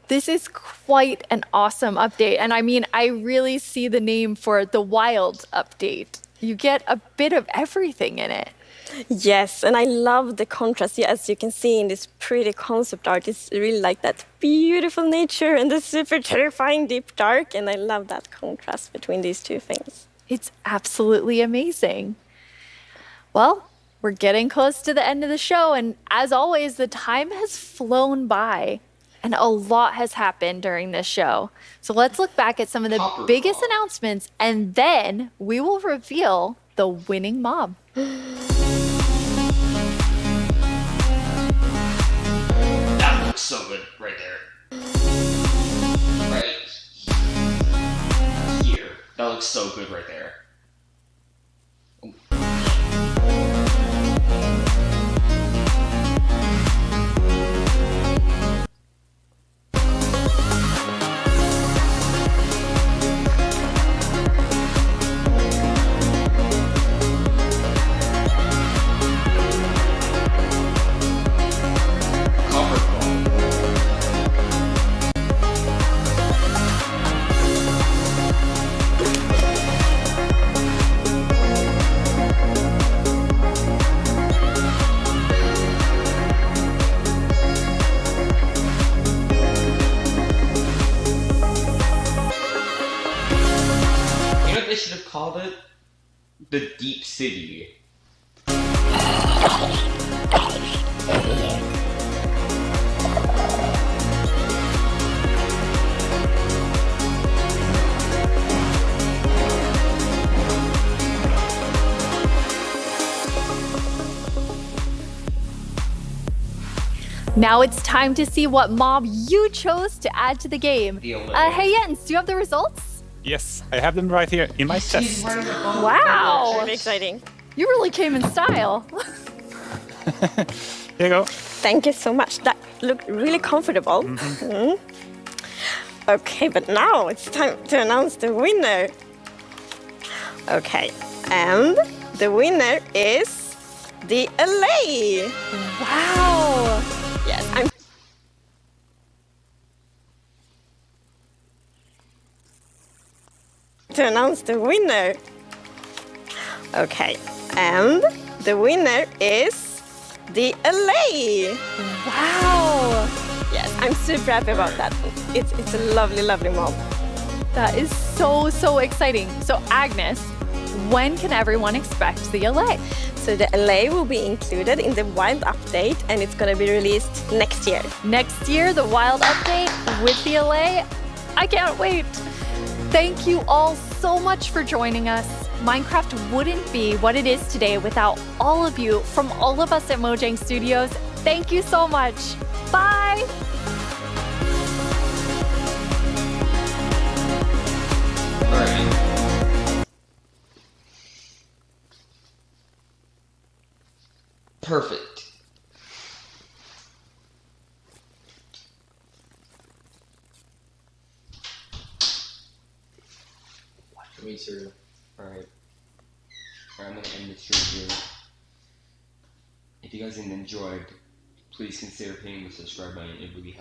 This is quite an awesome update. And I mean, I really see the name for the Wild update. You get a bit of everything in it. Yes, and I love the contrast. Yeah, as you can see in this pretty concept art, it's really like that beautiful nature and the super terrifying deep dark. And I love that contrast between these 2 things. It's absolutely amazing. Well, we're getting close to the end of the show. And as always, the time has flown by. And a lot has happened during this show. So let's look back at some of the biggest announcements, and then we will reveal the winning mob. That looks so good right there. Right here. That looks so good right there. the Deep City. Now it's time to see what mob you chose to add to the game. Hey Jens, do you have the results? Yes, I have them right here in my chest. Wow! Very exciting. You really came in style. Here you go. Thank you so much. That looked really comfortable. Mhm. Okay, but now it's time to announce the winner. Okay, and the winner is the LA. Wow! Yes, I'm. To announce the winner. Okay, and the winner is the LA. Wow! Yes, I'm super happy about that. It's a lovely, lovely mob. That is so exciting. So Agnes, when can everyone expect the LA? So the LA will be included in the Wild update and it's gonna be released next year. Next year, the Wild update with the LA. I can't wait. Thank you all so much for joining us. Minecraft wouldn't be what it is today without all of you from all of us at Mojang Studios. Thank you so much. Bye. Perfect. Me too. Alright. I'm gonna end this stream here. If you guys enjoyed, please consider hitting the subscribe button. It really helps.